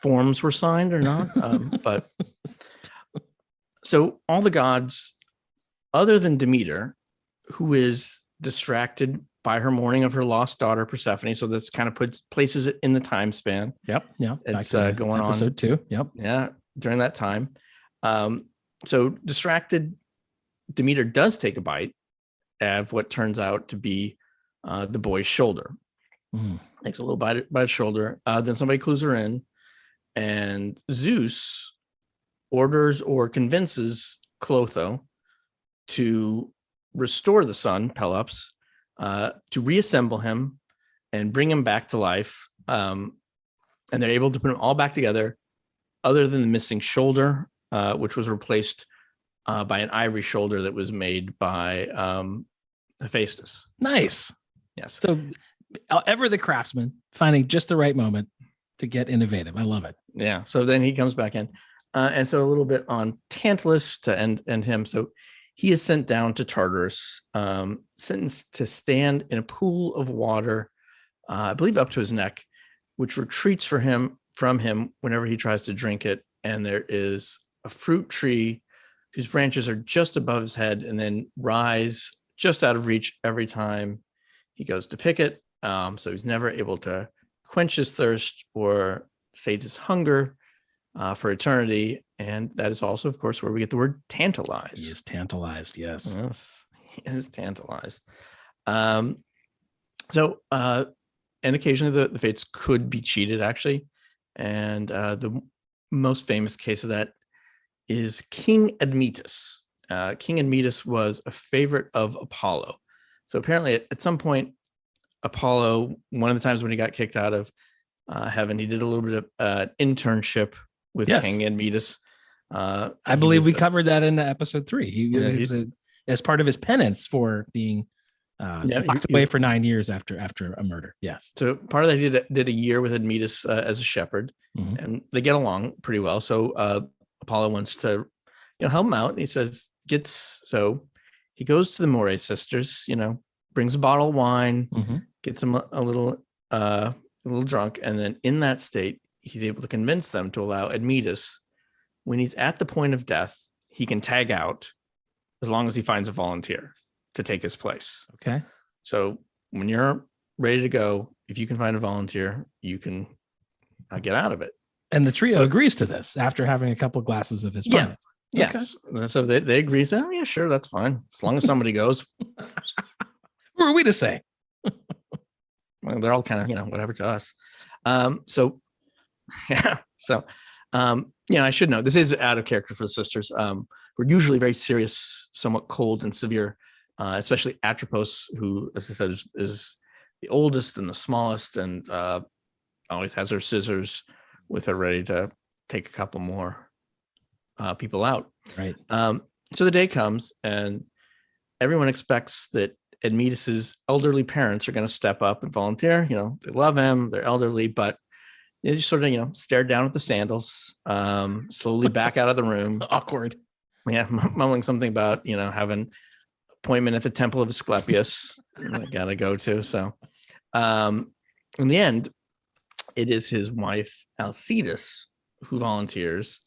[SPEAKER 2] forms were signed or not, but so all the gods, other than Demeter, who is distracted by her mourning of her lost daughter Persephone, so that's kind of places it in the time span.
[SPEAKER 1] Yep. Yeah.
[SPEAKER 2] It's going on
[SPEAKER 1] episode 2. Yep.
[SPEAKER 2] Yeah. During that time, so distracted, Demeter does take a bite of what turns out to be the boy's shoulder. Takes a little bite by his shoulder. Then somebody clues her in, and Zeus orders or convinces Clotho to restore the son, Pelops, to reassemble him and bring him back to life. And they're able to put them all back together, other than the missing shoulder, which was replaced by an ivory shoulder that was made by Hephaestus.
[SPEAKER 1] Nice.
[SPEAKER 2] Yes.
[SPEAKER 1] So ever the craftsman, finding just the right moment to get innovative. I love it.
[SPEAKER 2] Yeah. So then he comes back in. And so a little bit on Tantalus to end him. So he is sent down to Tartarus, sentenced to stand in a pool of water, I believe up to his neck, which retreats from him whenever he tries to drink it. And there is a fruit tree whose branches are just above his head and then rise just out of reach every time he goes to pick it. So he's never able to quench his thirst or sate his hunger for eternity. And that is also, of course, where we get the word tantalize.
[SPEAKER 1] He is tantalized. Yes.
[SPEAKER 2] Yes, he is tantalized. So and occasionally the fates could be cheated, actually. And the most famous case of that is King Admetus. King Admetus was a favorite of Apollo. So apparently at some point, Apollo, one of the times when he got kicked out of heaven, he did a little bit of internship with King Admetus.
[SPEAKER 1] I believe we covered that in episode 3. He was as part of his penance for being locked away for 9 years after a murder. Yes. So
[SPEAKER 2] part of that, he did a year with Admetus as a shepherd, and they get along pretty well. So Apollo wants to, help him out. And he says, so he goes to the Moirae sisters, brings a bottle of wine, gets him a little drunk. And then in that state, he's able to convince them to allow Admetus, when he's at the point of death, he can tag out as long as he finds a volunteer to take his place.
[SPEAKER 1] Okay.
[SPEAKER 2] So when you're ready to go, if you can find a volunteer, you can get out of it.
[SPEAKER 1] And the trio agrees to this after having a couple glasses of his wine.
[SPEAKER 2] Yes. Okay. So they agree. So, oh, yeah, sure. That's fine. As long as somebody goes.
[SPEAKER 1] Who are we to say?
[SPEAKER 2] Well, they're all kind of, whatever to us. I should know this is out of character for the sisters. who are usually very serious, somewhat cold and severe, especially Atropos, who, as I said, is the oldest and the smallest, and always has her scissors with her ready to take a couple more people out.
[SPEAKER 1] Right.
[SPEAKER 2] So the day comes, and everyone expects that Admetus's elderly parents are going to step up and volunteer. They love him, they're elderly, but they just sort of, stare down at the sandals, slowly back out of the room.
[SPEAKER 1] Awkward.
[SPEAKER 2] Yeah, mumbling something about, having appointment at the Temple of Asclepius I gotta go to. So in the end, it is his wife Alcides who volunteers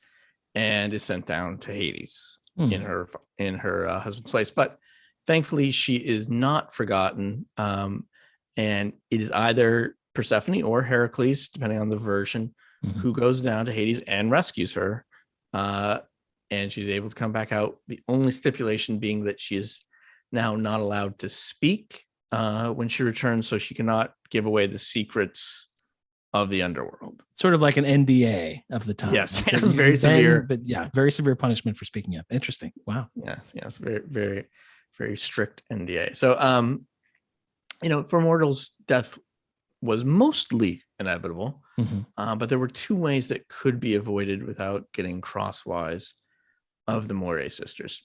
[SPEAKER 2] and is sent down to Hades in her husband's place. But thankfully, she is not forgotten, and it is either Persephone or Heracles, depending on the version, who goes down to Hades and rescues her, and she's able to come back out. The only stipulation being that she is now not allowed to speak when she returns, so she cannot give away the secrets of the underworld.
[SPEAKER 1] Sort of like an NDA of the time.
[SPEAKER 2] Yes,
[SPEAKER 1] like
[SPEAKER 2] very severe.
[SPEAKER 1] But yeah, very severe punishment for speaking up. Interesting. Wow.
[SPEAKER 2] Yes, very, very, very strict NDA. So, for mortals, death was mostly inevitable, but there were two ways that could be avoided without getting crosswise of the Moirae sisters,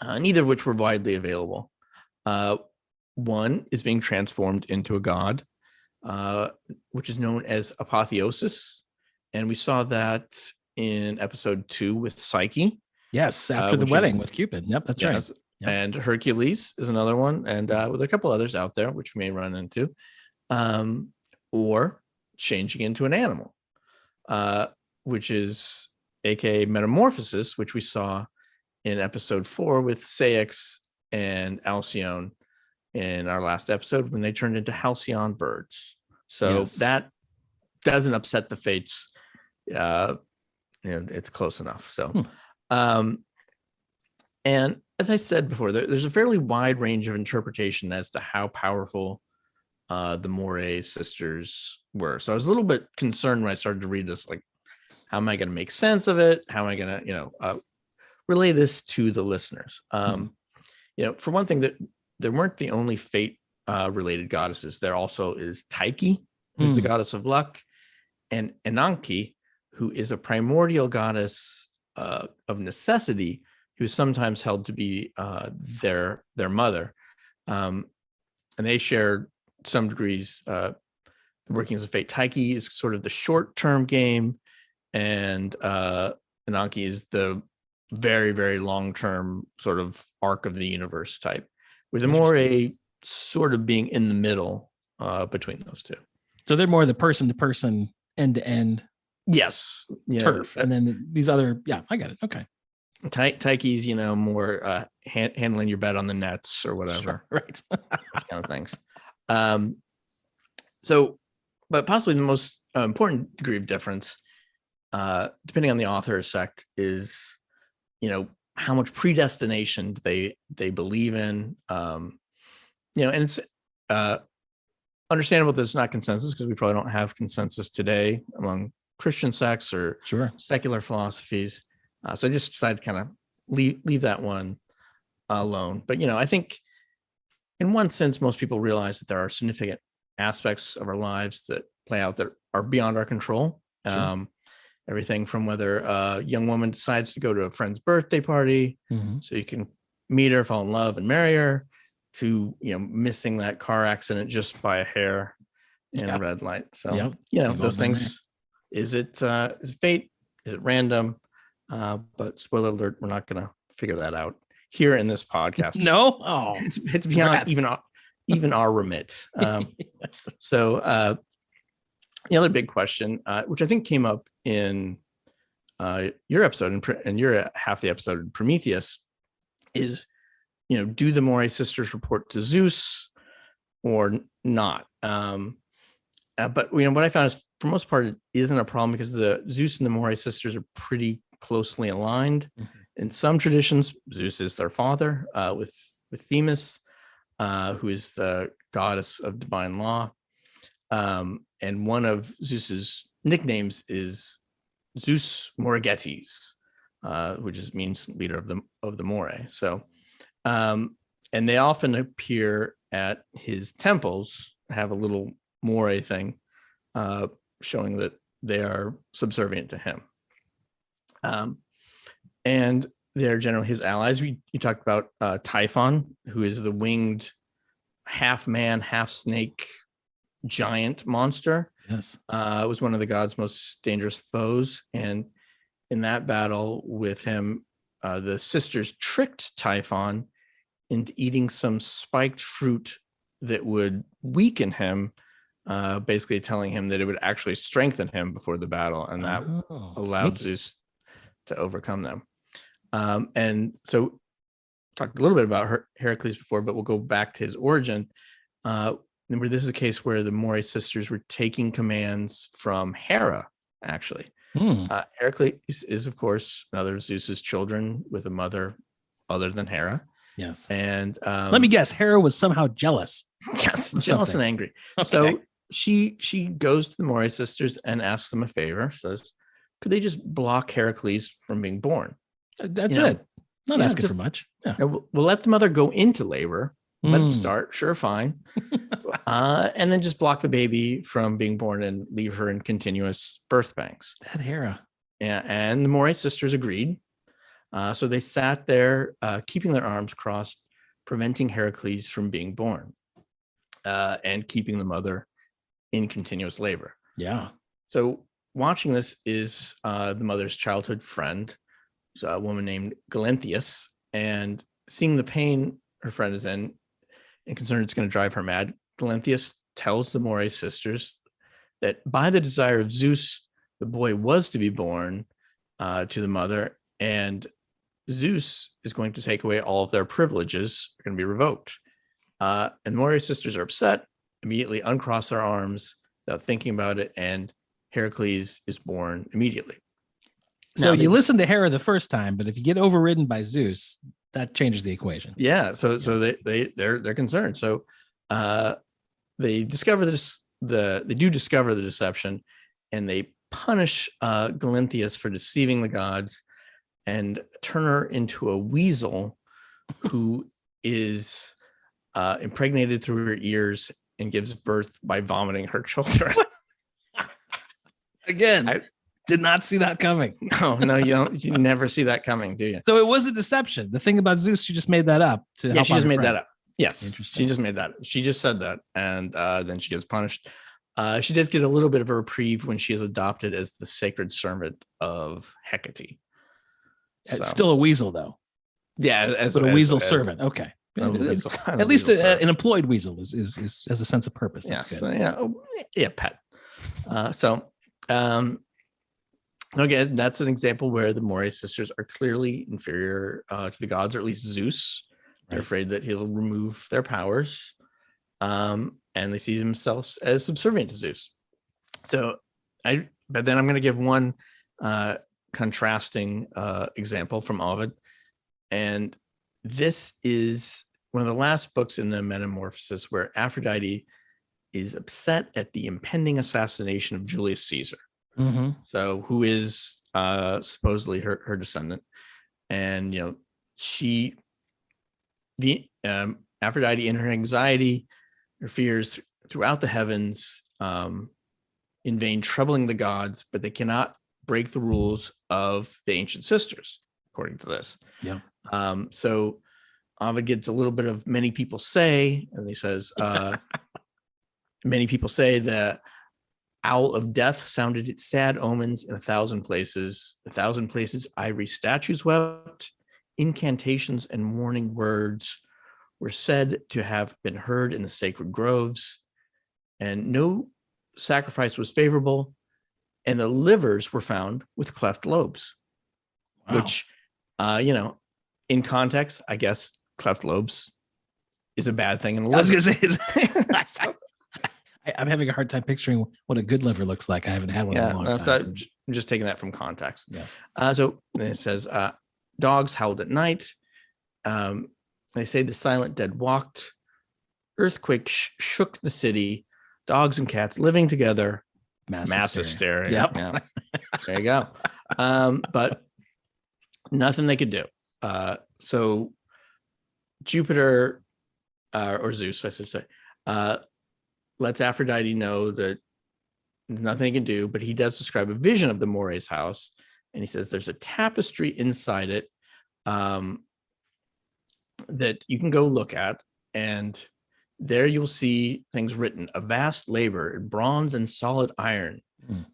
[SPEAKER 2] neither of which were widely available. One is being transformed into a god, which is known as apotheosis, and we saw that in episode 2 with Psyche.
[SPEAKER 1] Yes, after the wedding with Cupid. Yep, that's right. Yep.
[SPEAKER 2] And Hercules is another one, and with a couple others out there, which we may run into, or changing into an animal, which is aka metamorphosis, which we saw in episode 4 with Ceyx and Alcyone in our last episode when they turned into halcyon birds. So that doesn't upset the fates. It's close enough. So, and as I said before, there's a fairly wide range of interpretation as to how powerful the Moirae sisters were. So I was a little bit concerned when I started to read this, like, how am I going to make sense of it? How am I going to, relay this to the listeners? For one thing, that there weren't the only fate related goddesses. There also is Tyche, who's the goddess of luck, and Enanke, who is a primordial goddess of necessity, who's sometimes held to be their mother, and they share some degrees the workings of fate. Tyche is sort of the short-term game, and Enanke is the very, very long-term sort of arc of the universe type, with the Moirae sort of being in the middle between those two.
[SPEAKER 1] So they're more the person-to-person, end-to-end.
[SPEAKER 2] Yes,
[SPEAKER 1] turf, and then these other. Yeah, I got it. Okay.
[SPEAKER 2] Tyche's, more handling your bet on the nets or whatever,
[SPEAKER 1] sure, right?
[SPEAKER 2] Those kind of things. So, but possibly the most important degree of difference, depending on the author or sect, is how much predestination they believe in. And it's understandable that it's not consensus, because we probably don't have consensus today among Christian sects or secular philosophies. So I just decided to kind of leave that one alone. But, I think in one sense, most people realize that there are significant aspects of our lives that play out that are beyond our control. Everything from whether a young woman decides to go to a friend's birthday party so you can meet her, fall in love, and marry her, to, missing that car accident just by a hair in a red light. So, those things, is it fate? Is it random? But spoiler alert, we're not going to figure that out here in this podcast.
[SPEAKER 1] No,
[SPEAKER 2] it's beyond even our remit. So the other big question, which I think came up in your episode and your half the episode in Prometheus, is, do the Moirae sisters report to Zeus or not? But what I found is, for most part, it isn't a problem, because the Zeus and the Moirae sisters are pretty closely aligned. In some traditions, Zeus is their father, with Themis, who is the goddess of divine law. And one of Zeus's nicknames is Zeus Moiragetes, which means leader of the Moirae. So, and they often appear at his temples, have a little Moirae thing, showing that they are subservient to him. And they're generally his allies. You talked about Typhon, who is the winged half man, half snake giant monster.
[SPEAKER 1] Yes.
[SPEAKER 2] It was one of the gods' most dangerous foes. And in that battle with him, the sisters tricked Typhon into eating some spiked fruit that would weaken him, basically telling him that it would actually strengthen him before the battle. And that allowed Zeus to overcome them. And so talked a little bit about Heracles before, but we'll go back to his origin. Remember, this is a case where the Moirae sisters were taking commands from Hera, actually. Heracles is, of course, another of Zeus's children with a mother other than Hera.
[SPEAKER 1] Yes.
[SPEAKER 2] And
[SPEAKER 1] let me guess, Hera was somehow jealous.
[SPEAKER 2] Yes, jealous and angry. Okay. So she goes to the Moirae sisters and asks them a favor. Says, could they just block Heracles from being born?
[SPEAKER 1] That's it. Not asking for much. Yeah.
[SPEAKER 2] We'll let the mother go into labor. Let it start. Sure, fine. And then just block the baby from being born and leave her in continuous birth banks.
[SPEAKER 1] That Hera.
[SPEAKER 2] Yeah, and the Moirae sisters agreed. So they sat there, keeping their arms crossed, preventing Heracles from being born, and keeping the mother in continuous labor.
[SPEAKER 1] Yeah.
[SPEAKER 2] So watching this is the mother's childhood friend, so a woman named Galenthius, and seeing the pain her friend is in and concerned it's going to drive her mad, Galenthius tells the Moirae sisters that by the desire of Zeus, the boy was to be born to the mother, and Zeus is going to take away all of their privileges. They're going to be revoked. And the Moirae sisters are upset, immediately uncross their arms without thinking about it, and Heracles is born immediately.
[SPEAKER 1] So you listen to Hera the first time, but if you get overridden by Zeus, that changes the equation.
[SPEAKER 2] Yeah. So they're concerned. So they discover this. They do discover the deception, and they punish Galenthius for deceiving the gods and turn her into a weasel who is impregnated through her ears and gives birth by vomiting her children.
[SPEAKER 1] Again, I did not see that coming.
[SPEAKER 2] No, you don't. You never see that coming, do you?
[SPEAKER 1] So it was a deception. The thing about Zeus, she just made that up to help.
[SPEAKER 2] She just made that up. Yes,
[SPEAKER 1] interesting.
[SPEAKER 2] She just made that. She just said that, and then she gets punished. She does get a little bit of a reprieve when she is adopted as the sacred servant of Hecate.
[SPEAKER 1] It's still a weasel, though.
[SPEAKER 2] Yeah,
[SPEAKER 1] a weasel servant. Okay, at least an employed weasel is has a sense of purpose. That's good.
[SPEAKER 2] So, yeah, pet. Okay, that's an example where the Moirae sisters are clearly inferior to the gods, or at least Zeus. They're afraid that he'll remove their powers, and they see themselves as subservient to Zeus. But then I'm going to give one contrasting example from Ovid, and this is one of the last books in the Metamorphosis where Aphrodite is upset at the impending assassination of Julius Caesar.
[SPEAKER 1] Mm-hmm.
[SPEAKER 2] So who is supposedly her descendant, and Aphrodite, in her anxiety, her fears throughout the heavens, in vain troubling the gods, but they cannot break the rules of the ancient sisters, according to this.
[SPEAKER 1] Yeah.
[SPEAKER 2] So Ovid gets a little bit of many people say, and he says, many people say that owl of death sounded its sad omens in 1,000 places. 1,000 places ivory statues wept. Incantations and warning words were said to have been heard in the sacred groves. And no sacrifice was favorable. And the livers were found with cleft lobes. Wow. Which, in context, I guess cleft lobes is a bad thing in the liver.
[SPEAKER 1] I was going to say, I'm having a hard time picturing what a good liver looks like. I haven't had one in a long time.
[SPEAKER 2] So I'm just taking that from context.
[SPEAKER 1] Yes.
[SPEAKER 2] So it says, dogs howled at night. They say the silent dead walked. Earthquake shook the city. Dogs and cats living together. Mass hysteria.
[SPEAKER 1] Yep.
[SPEAKER 2] Yeah. There you go. But Nothing they could do. So Jupiter, or Zeus, I should say, lets Aphrodite know that nothing he can do, but he does describe a vision of the Moirae's house, and he says there's a tapestry inside it that you can go look at, and there you'll see things written: a vast labor in bronze and solid iron,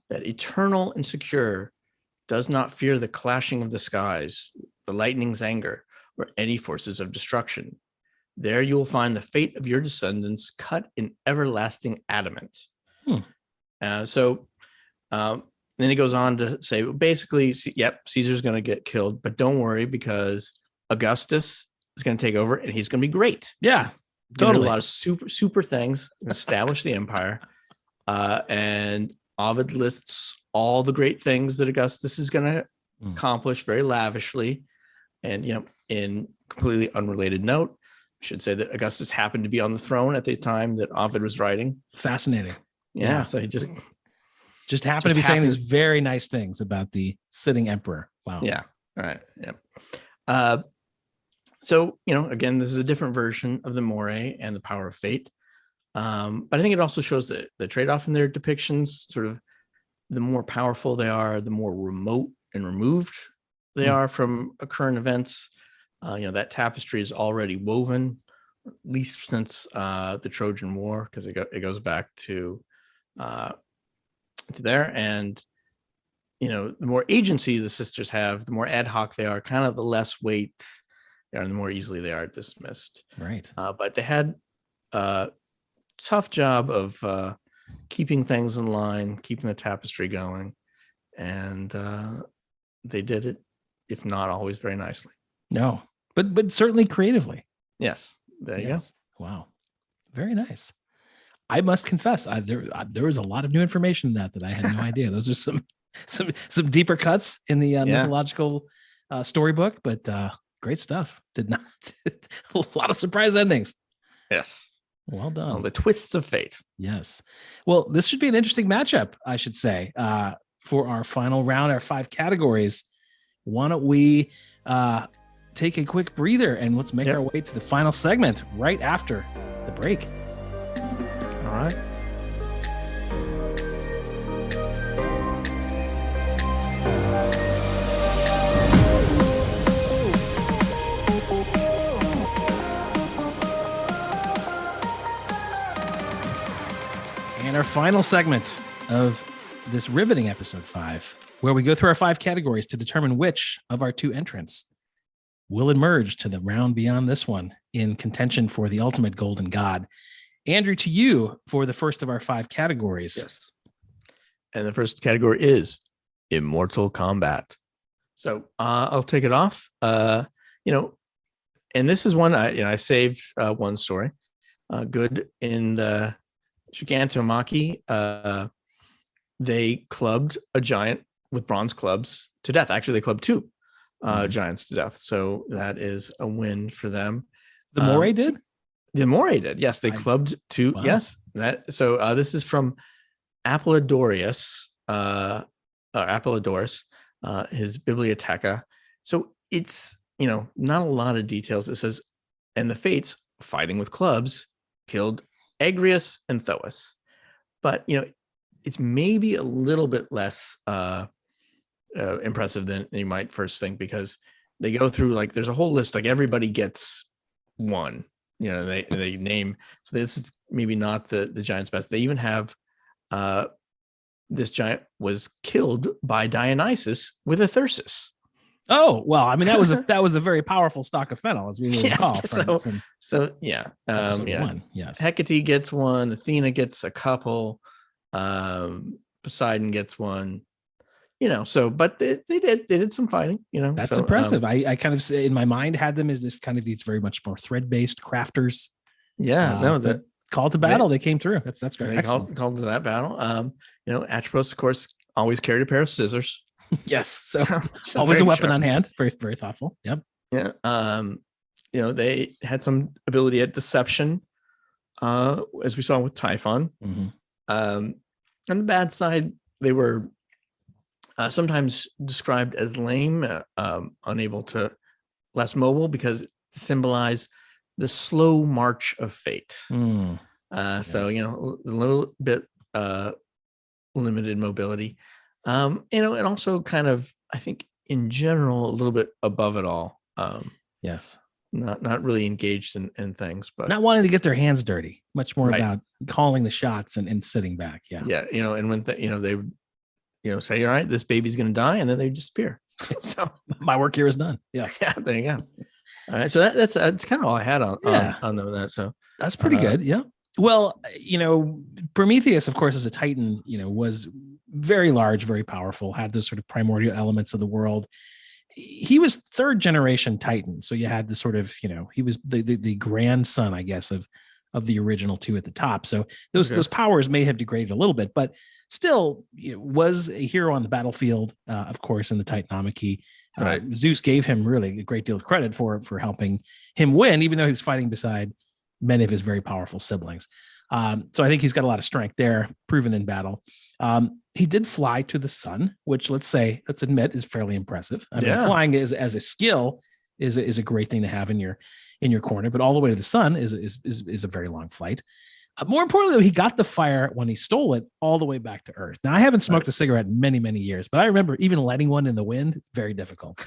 [SPEAKER 2] that eternal and secure, does not fear the clashing of the skies, the lightning's anger, or any forces of destruction. There you will find the fate of your descendants cut in everlasting adamant. So then he goes on to say, basically, yep, Caesar's going to get killed, but don't worry, because Augustus is going to take over, and he's going to be great.
[SPEAKER 1] Yeah, totally.
[SPEAKER 2] A lot of super things, establish the empire. And Ovid lists all the great things that Augustus is going to accomplish very lavishly. And, in completely unrelated note, I should say that Augustus happened to be on the throne at the time that Ovid was writing.
[SPEAKER 1] Fascinating.
[SPEAKER 2] Yeah. So he just
[SPEAKER 1] happened to be saying these very nice things about the sitting emperor. Wow.
[SPEAKER 2] Yeah. All right. Yeah. So, again, this is a different version of the Moirae and the power of fate. But I think it also shows the trade-off in their depictions. Sort of, the more powerful they are, the more remote and removed they are from current events. That tapestry is already woven, at least since the Trojan War, because it goes back to there. And the more agency the sisters have, the more ad hoc they are, kind of the less weight they are, and the more easily they are dismissed.
[SPEAKER 1] Right.
[SPEAKER 2] But they had a tough job of keeping things in line, keeping the tapestry going, and they did it, if not always very nicely.
[SPEAKER 1] No, but certainly creatively.
[SPEAKER 2] Yes. There you go.
[SPEAKER 1] Wow. Very nice. I must confess, there was a lot of new information in that I had no idea. Those are some deeper cuts in the mythological storybook, but great stuff. Did not a lot of surprise endings.
[SPEAKER 2] Yes.
[SPEAKER 1] Well done.
[SPEAKER 2] Well, the twists of fate.
[SPEAKER 1] Yes. Well, this should be an interesting matchup, I should say, for our final round, our 5 categories. Why don't we take a quick breather and let's make our way to the final segment right after the break.
[SPEAKER 2] All right.
[SPEAKER 1] And our final segment of this riveting episode 5, where we go through our 5 categories to determine which of our 2 entrants will emerge to the round beyond this one in contention for the ultimate golden god. Andrew, to you for the first of our 5 categories.
[SPEAKER 2] Yes. And the first category is Immortal Combat. So I'll take it off. And this is one I saved one story. Good in the Gigantomachy. They clubbed a giant with bronze clubs to death. Actually, they clubbed 2 giants to death. So that is a win for them.
[SPEAKER 1] The Moirae did?
[SPEAKER 2] The Moirae did. Yes, they clubbed 2. Wow. Yes. This is from Apollodorus, his Bibliotheca. So it's, not a lot of details. It says, and the Fates, fighting with clubs, killed Agrius and Thoas. But, it's maybe a little bit less impressive than you might first think, because they go through, there's a whole list, everybody gets 1. They name. So this is maybe not the giant's best. They even have this giant was killed by Dionysus with a thyrsus.
[SPEAKER 1] Oh, well, I mean, that was a very powerful stock of fennel, as we will recall.
[SPEAKER 2] One. Yes. Hecate gets 1, Athena gets a couple, Poseidon gets 1. But they did some fighting,
[SPEAKER 1] That's impressive. I kind of say in my mind had them as this kind of these very much more thread-based crafters.
[SPEAKER 2] That
[SPEAKER 1] call to battle, they came through. That's great.
[SPEAKER 2] They called to that battle. Atropos, of course, always carried a pair of scissors.
[SPEAKER 1] Yes. So always a weapon on hand. Very, very thoughtful. Yep.
[SPEAKER 2] Yeah. They had some ability at deception, as we saw with Typhon.
[SPEAKER 1] Mm-hmm.
[SPEAKER 2] On the bad side, they were sometimes described as lame, unable to, less mobile, because it symbolized the slow march of fate. So,
[SPEAKER 1] Yes.
[SPEAKER 2] a little bit limited mobility, and also kind of, I think in general, a little bit above it all.
[SPEAKER 1] Yes.
[SPEAKER 2] Not really engaged in things, but
[SPEAKER 1] Not wanting to get their hands dirty, much more
[SPEAKER 2] Right.
[SPEAKER 1] about calling the shots and sitting back. Yeah.
[SPEAKER 2] yeah, and when they would, say, all right, this baby's going to die, and then they disappear. So
[SPEAKER 1] My work here is done. Yeah.
[SPEAKER 2] yeah, there you go. All right, so that's kind of all I had on that. So
[SPEAKER 1] That's pretty good. Yeah. Well, Prometheus, of course, as a Titan, was very large, very powerful, had those sort of primordial elements of the world. He was third generation Titan. So you had the sort of, he was the grandson, I guess, of the original two at the top. So those powers may have degraded a little bit, but still was a hero on the battlefield, of course, in the Titanomachy.
[SPEAKER 2] Right.
[SPEAKER 1] Zeus gave him really a great deal of credit for helping him win, even though he was fighting beside many of his very powerful siblings. So I think he's got a lot of strength there, proven in battle. He did fly to the sun, which let's admit is fairly impressive. I mean, flying as a skill is a great thing to have in your corner, but all the way to the sun is a very long flight. More importantly, though, he got the fire when he stole it all the way back to Earth. Now, I haven't smoked a cigarette in many, many years, but I remember even lighting one in the wind, it's very difficult.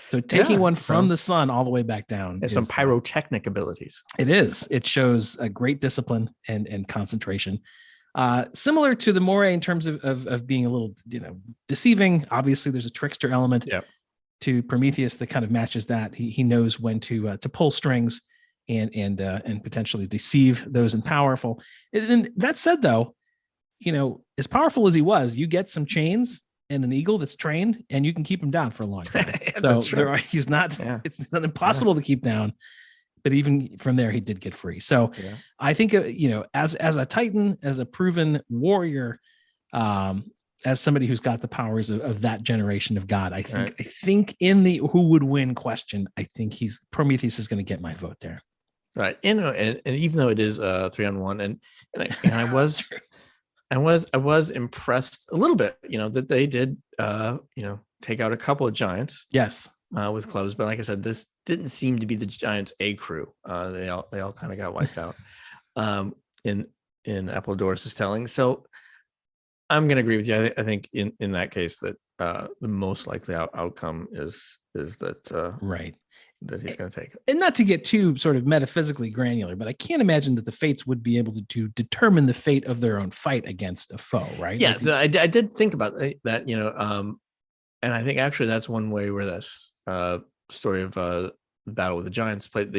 [SPEAKER 1] So taking one from the sun all the way back down.
[SPEAKER 2] Has some pyrotechnic abilities.
[SPEAKER 1] It is. It shows a great discipline and concentration. Similar to the Moirae in terms of being a little, deceiving. Obviously, there's a trickster element to Prometheus that kind of matches that. He knows when to pull strings and potentially deceive those in powerful. And that said, though, as powerful as he was, you get some chains and an eagle that's trained, and you can keep him down for a long time. He's not. Yeah. It's not impossible to keep down. But even from there, he did get free. So I think, as a Titan, as a proven warrior, as somebody who's got the powers of that generation of God, I think in the who would win question, I think Prometheus is going to get my vote there.
[SPEAKER 2] Right. And even though it is 3-on-1, and I was I was impressed a little bit, that they did take out a couple of giants.
[SPEAKER 1] Yes.
[SPEAKER 2] With clubs, but like I said, this didn't seem to be the Giants' A crew. They all kind of got wiped out in Apollodorus' telling. So I'm going to agree with you. I think in that case that the most likely outcome is that
[SPEAKER 1] right,
[SPEAKER 2] that he's going to take it.
[SPEAKER 1] And not to get too sort of metaphysically granular, but I can't imagine that the fates would be able to determine the fate of their own fight against a foe, right?
[SPEAKER 2] Yeah, so I did think about that, and I think actually that's one way where this story of the battle with the giants played.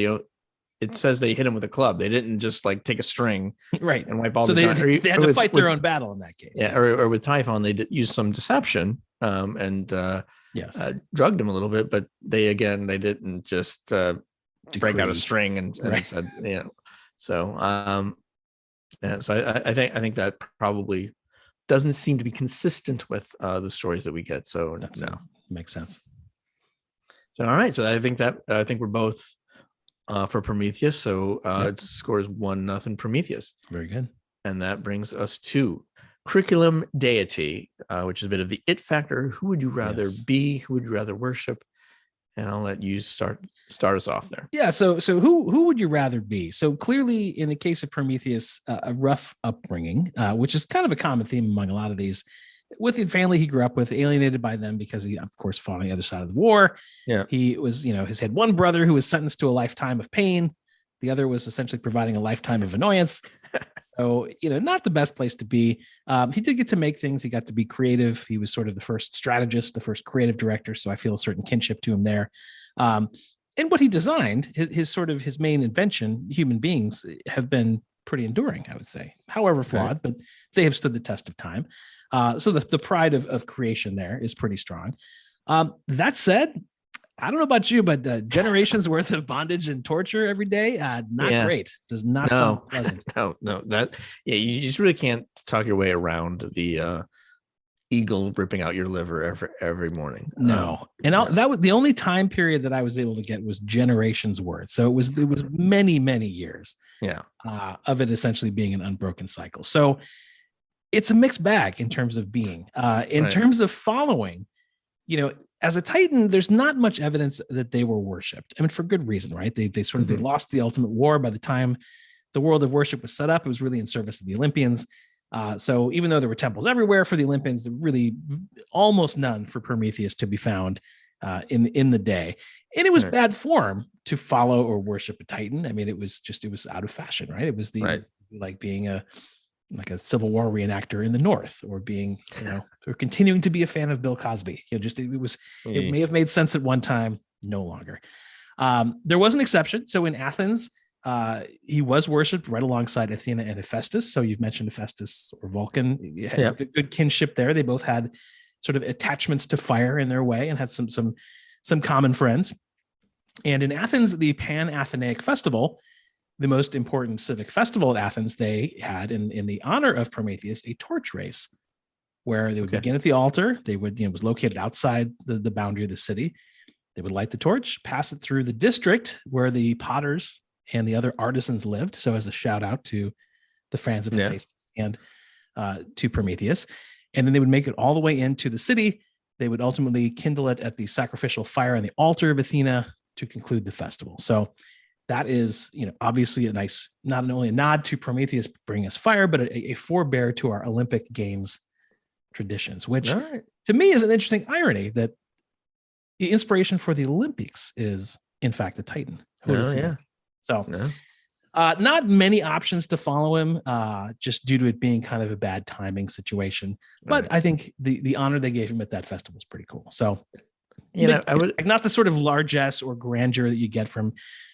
[SPEAKER 2] It says they hit him with a club. They didn't just take a string,
[SPEAKER 1] right,
[SPEAKER 2] and wipe all
[SPEAKER 1] so
[SPEAKER 2] the giants.
[SPEAKER 1] They had to fight their own battle in that case.
[SPEAKER 2] Yeah, or with Typhon, they did use some deception, and drugged him a little bit. But they didn't just break out a string and said, So, so I think that probably doesn't seem to be consistent with the stories that we get. So
[SPEAKER 1] makes sense.
[SPEAKER 2] So all right, so I think we're both for Prometheus. So it scores 1-0 Prometheus.
[SPEAKER 1] Very good.
[SPEAKER 2] And that brings us to curriculum deity, which is a bit of the it factor. Who would you rather be? Who would you rather worship? And I'll let you start us off there.
[SPEAKER 1] Yeah. So who would you rather be? So clearly, in the case of Prometheus, a rough upbringing, which is kind of a common theme among a lot of these. With the family he grew up with, alienated by them because he, of course, fought on the other side of the war.
[SPEAKER 2] Yeah.
[SPEAKER 1] He was, he had one brother who was sentenced to a lifetime of pain. The other was essentially providing a lifetime of annoyance. So, not the best place to be. He did get to make things. He got to be creative. He was sort of the first strategist, the first creative director. So I feel a certain kinship to him there. And what he designed, his main invention, human beings, have been pretty enduring, I would say, however flawed, but they have stood the test of time. So the pride of creation there is pretty strong. That said, I don't know about you, but generations worth of bondage and torture every day, not great. Does not sound pleasant.
[SPEAKER 2] No. You just really can't talk your way around the eagle ripping out your liver every morning.
[SPEAKER 1] No. That was the only time period that I was able to get was generations worth. So it was many, many years of it essentially being an unbroken cycle. So it's a mixed bag in terms of being. In terms of following, as a Titan, there's not much evidence that they were worshipped. I mean, for good reason, right? They they lost the ultimate war by the time the world of worship was set up. It was really in service of the Olympians. So even though there were temples everywhere for the Olympians, there were really almost none for Prometheus to be found in the day. And it was bad form to follow or worship a Titan. I mean, it was out of fashion, right? It was like being a Civil War reenactor in the North, or being, or continuing to be a fan of Bill Cosby. It may have made sense at one time, no longer. There was an exception. So in Athens, he was worshipped right alongside Athena and Hephaestus. So you've mentioned Hephaestus or Vulcan. You had good kinship there. They both had sort of attachments to fire in their way and had some common friends. And in Athens, the Pan-Athenaic Festival, the most important civic festival at Athens, they had in the honor of Prometheus a torch race, where they would begin at the altar. They would, it was located outside the boundary of the city. They would light the torch, pass it through the district where the potters and the other artisans lived. So as a shout out to the fans of Hephaestus and to Prometheus. And then they would make it all the way into the city. They would ultimately kindle it at the sacrificial fire on the altar of Athena to conclude the festival. So that is, obviously a nice, not only a nod to Prometheus bringing us fire, but a forebear to our Olympic Games traditions, which to me is an interesting irony that the inspiration for the Olympics is, in fact, a Titan. Not many options to follow him, just due to it being kind of a bad timing situation. But I think the honor they gave him at that festival was pretty cool. So, I would not the sort of largesse or grandeur that you get from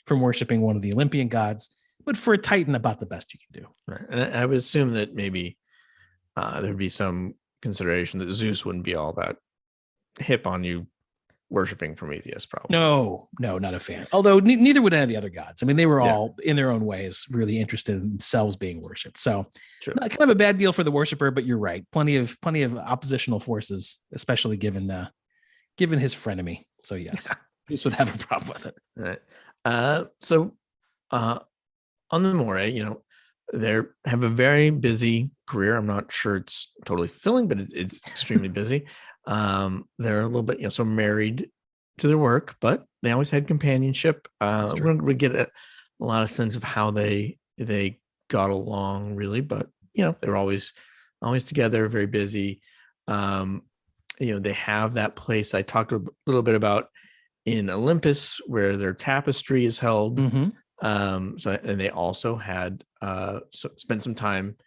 [SPEAKER 1] worshiping one of the Olympian gods, but for a Titan, about the best you can do.
[SPEAKER 2] Right, and I would assume that maybe there'd be some consideration that Zeus wouldn't be all that hip on you worshiping Prometheus, probably.
[SPEAKER 1] No, not a fan. Although neither would any of the other gods. I mean, they were all in their own ways really interested in themselves being worshipped. So kind of a bad deal for the worshiper, but you're right. Plenty of oppositional forces, especially given his frenemy. So yes, Zeus would have a problem with it.
[SPEAKER 2] Right. So on the Moirae, they have a very busy career. I'm not sure it's totally filling, but it's extremely busy. They're a little bit, so married to their work, but they always had companionship. We get a lot of sense of how they got along, really, but they're always together, very busy. They have that place I talked a little bit about in Olympus where their tapestry is held. And they also had spent some time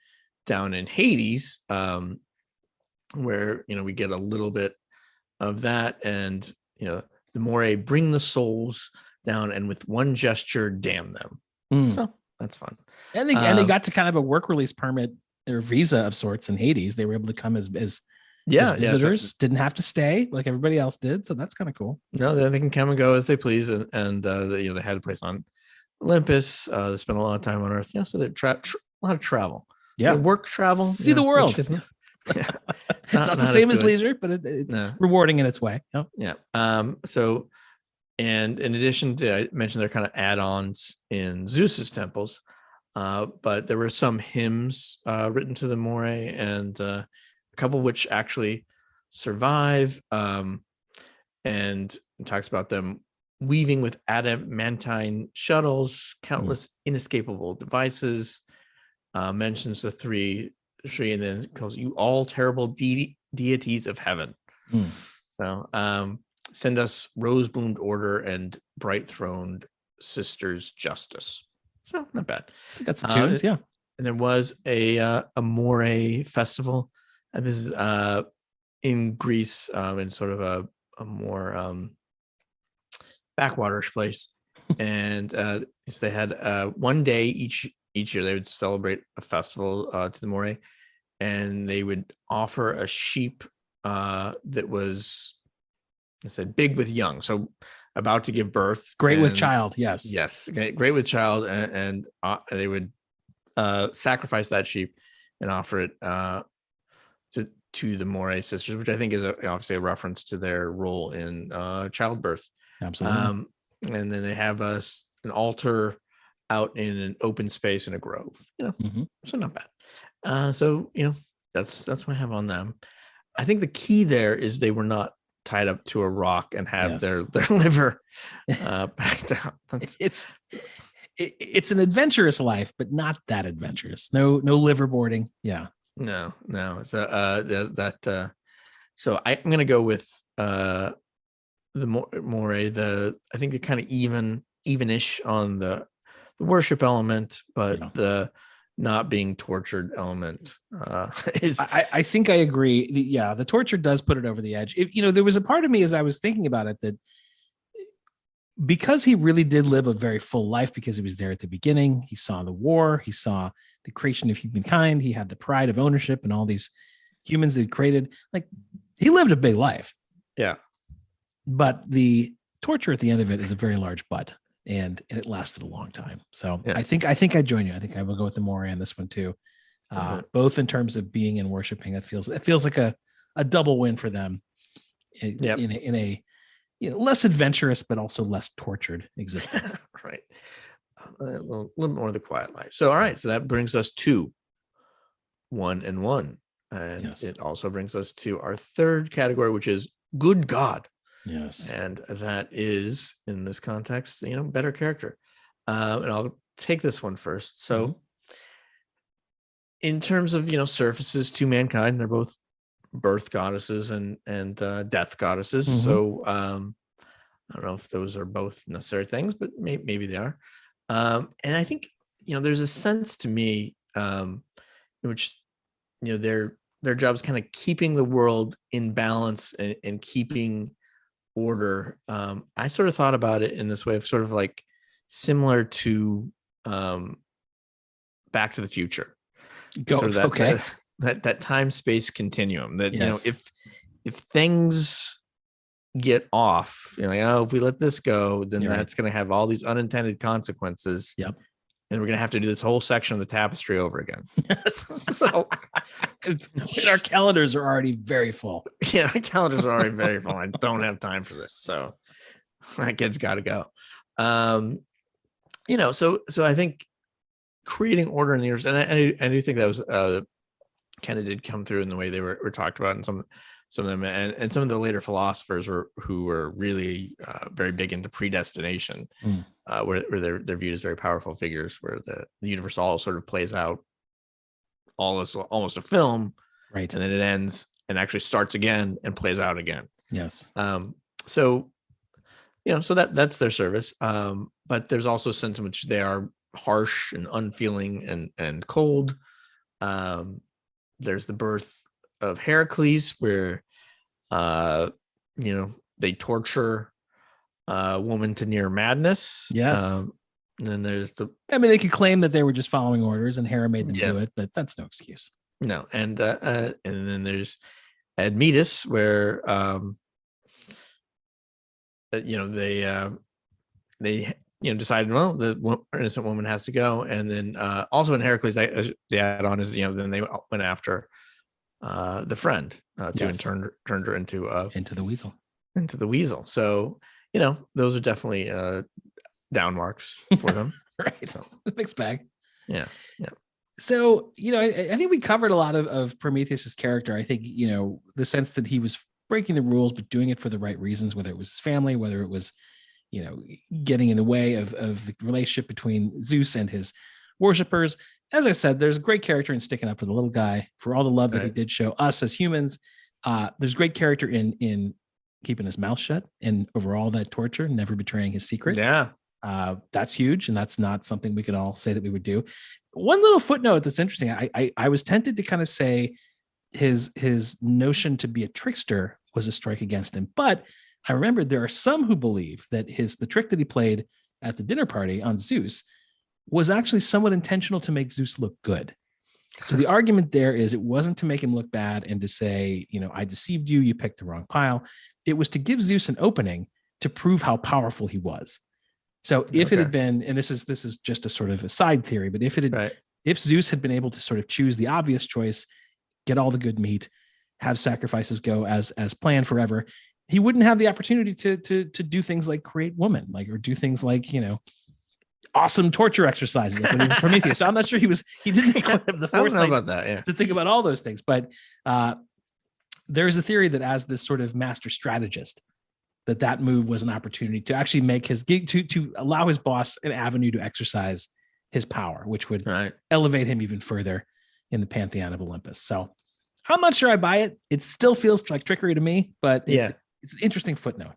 [SPEAKER 2] down in Hades, where we get a little bit of that, and the Moirae bring the souls down and with one gesture damn them. So that's fun.
[SPEAKER 1] And they got to kind of a work release permit or visa of sorts in Hades. They were able to come as visitors, didn't have to stay like everybody else did. So that's kind of cool.
[SPEAKER 2] No, they can come and go as they please, and they had a place on Olympus. They spent a lot of time on Earth. So they a lot of travel. Work travel,
[SPEAKER 1] see the world. It's not the same as leisure, but it's rewarding in its way.
[SPEAKER 2] So, and in addition to, I mentioned they're kind of add-ons in Zeus's temples, but there were some hymns written to the Moirae, and a couple of which actually survive, and it talks about them weaving with adamantine shuttles, countless inescapable devices, mentions the three, and then calls you all terrible deities of heaven. So send us rose-bloomed order and bright-throned sisters justice. So not bad.
[SPEAKER 1] So got some tunes,
[SPEAKER 2] And there was a Moirae festival, and this is in Greece, in sort of a more backwaters place, and so they had one day each year they would celebrate a festival to the Moirae, and they would offer a sheep that was, I said, big with young, so about to give birth,
[SPEAKER 1] great with child. Yes,
[SPEAKER 2] great with child, and they would sacrifice that sheep and offer it to the Moirae sisters, which I think is obviously a reference to their role in childbirth.
[SPEAKER 1] Absolutely.
[SPEAKER 2] And then they have an altar out in an open space in a grove, so not bad. So That's what I have on them. I think the key there is they were not tied up to a rock and have their liver back down.
[SPEAKER 1] It's an adventurous life, but not that adventurous. No liverboarding. Yeah.
[SPEAKER 2] No. So so I'm gonna go with the Moirae. I think they're kind of evenish on the worship element, but the not being tortured element is.
[SPEAKER 1] I think I agree. The torture does put it over the edge. There was a part of me as I was thinking about it that because he really did live a very full life, because he was there at the beginning, he saw the war, he saw the creation of humankind, he had the pride of ownership and all these humans that he created. Like, he lived a big life.
[SPEAKER 2] Yeah.
[SPEAKER 1] But the torture at the end of it is a very large but, and it lasted a long time. So I think I join you. I think I will go with the Moirae on this one too. Both in terms of being and worshiping. It feels like a double win for them in a less adventurous, but also less tortured existence.
[SPEAKER 2] Right. A little more of the quiet life. So, all right. So that brings us to 1 and 1. And it also brings us to our third category, which is good God.
[SPEAKER 1] Yes.
[SPEAKER 2] And that is, in this context, better character. And I'll take this one first. So in terms of, surfaces to mankind, they're both birth goddesses and death goddesses. So I don't know if those are both necessary things, but maybe they are. And I think there's a sense to me in which their job is kind of keeping the world in balance and keeping order. I sort of thought about it in this way of sort of like similar to Back to the Future. That time space continuum that if things get off, if we let this go, then that's going to have all these unintended consequences.
[SPEAKER 1] Yep.
[SPEAKER 2] And we're going to have to do this whole section of the tapestry over again. So
[SPEAKER 1] our calendars are already very full.
[SPEAKER 2] Yeah, our calendars are already very full. I don't have time for this. So that kid's got to go. So I think creating order in the universe, and I do think that was kind of did come through in the way they were talked about in some of them, and some of the later philosophers who were really very big into predestination, where they're viewed as very powerful figures, where the universe all sort of plays out all as almost a film,
[SPEAKER 1] right? And
[SPEAKER 2] then it ends and actually starts again and plays out again.
[SPEAKER 1] Yes.
[SPEAKER 2] So that's their service. But there's also a sense in which they are harsh and unfeeling and cold. There's the birth of Heracles, where they torture a woman to near madness.
[SPEAKER 1] Yes.
[SPEAKER 2] And then there's
[SPEAKER 1] they could claim that they were just following orders and Hera made them do it, but that's no excuse.
[SPEAKER 2] No. And then there's Admetus, where they decided, well, the innocent woman has to go. And then also in Heracles, the add-on is, then they went after the friend and turned her into
[SPEAKER 1] the weasel.
[SPEAKER 2] Into the weasel. So, those are definitely down marks for them.
[SPEAKER 1] Right. So mixed bag.
[SPEAKER 2] Yeah.
[SPEAKER 1] So, I think we covered a lot of Prometheus's character. I think, the sense that he was breaking the rules, but doing it for the right reasons, whether it was his family, whether it was, getting in the way of the relationship between Zeus and his worshipers. As I said, there's great character in sticking up for the little guy, for all the love that he did show us as humans. There's great character in keeping his mouth shut and over all that torture, never betraying his secret.
[SPEAKER 2] Yeah.
[SPEAKER 1] That's huge. And that's not something we could all say that we would do. One little footnote that's interesting. I was tempted to kind of say his notion to be a trickster was a strike against him, but I remembered there are some who believe that the trick that he played at the dinner party on Zeus was actually somewhat intentional to make Zeus look good. So the argument there is it wasn't to make him look bad and to say, I deceived you, you picked the wrong pile. It was to give Zeus an opening to prove how powerful he was. So if it had been, and this is just a sort of a side theory, but if Zeus had been able to sort of choose the obvious choice, get all the good meat, have sacrifices go as planned forever, he wouldn't have the opportunity to do things like create woman, or do things like, awesome torture exercises like when he Prometheus. So I'm not sure he didn't have the foresight
[SPEAKER 2] about that,
[SPEAKER 1] to think about all those things. But there's a theory that as this sort of master strategist, that move was an opportunity to actually make his gig to allow his boss an avenue to exercise his power, which would elevate him even further in the pantheon of Olympus. So I'm not sure I buy it. It still feels like trickery to me, but it's an interesting footnote.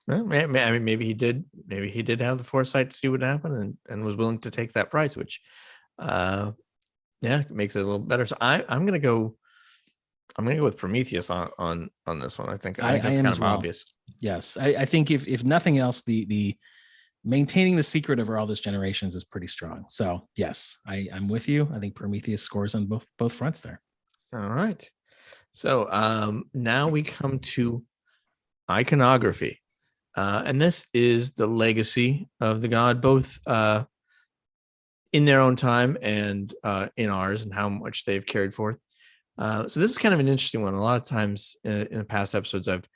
[SPEAKER 2] Well, I mean, maybe he did have the foresight to see what happened and was willing to take that price, which, makes it a little better. So I'm gonna go with Prometheus on this one. I think that's kind of obvious.
[SPEAKER 1] Yes, I think if nothing else, the maintaining the secret over all those generations is pretty strong. So yes, I'm with you. I think Prometheus scores on both fronts there.
[SPEAKER 2] All right. So now we come to iconography. And this is the legacy of the god, both in their own time and in ours, and how much they've carried forth. So this is kind of an interesting one. A lot of times in the past episodes, I've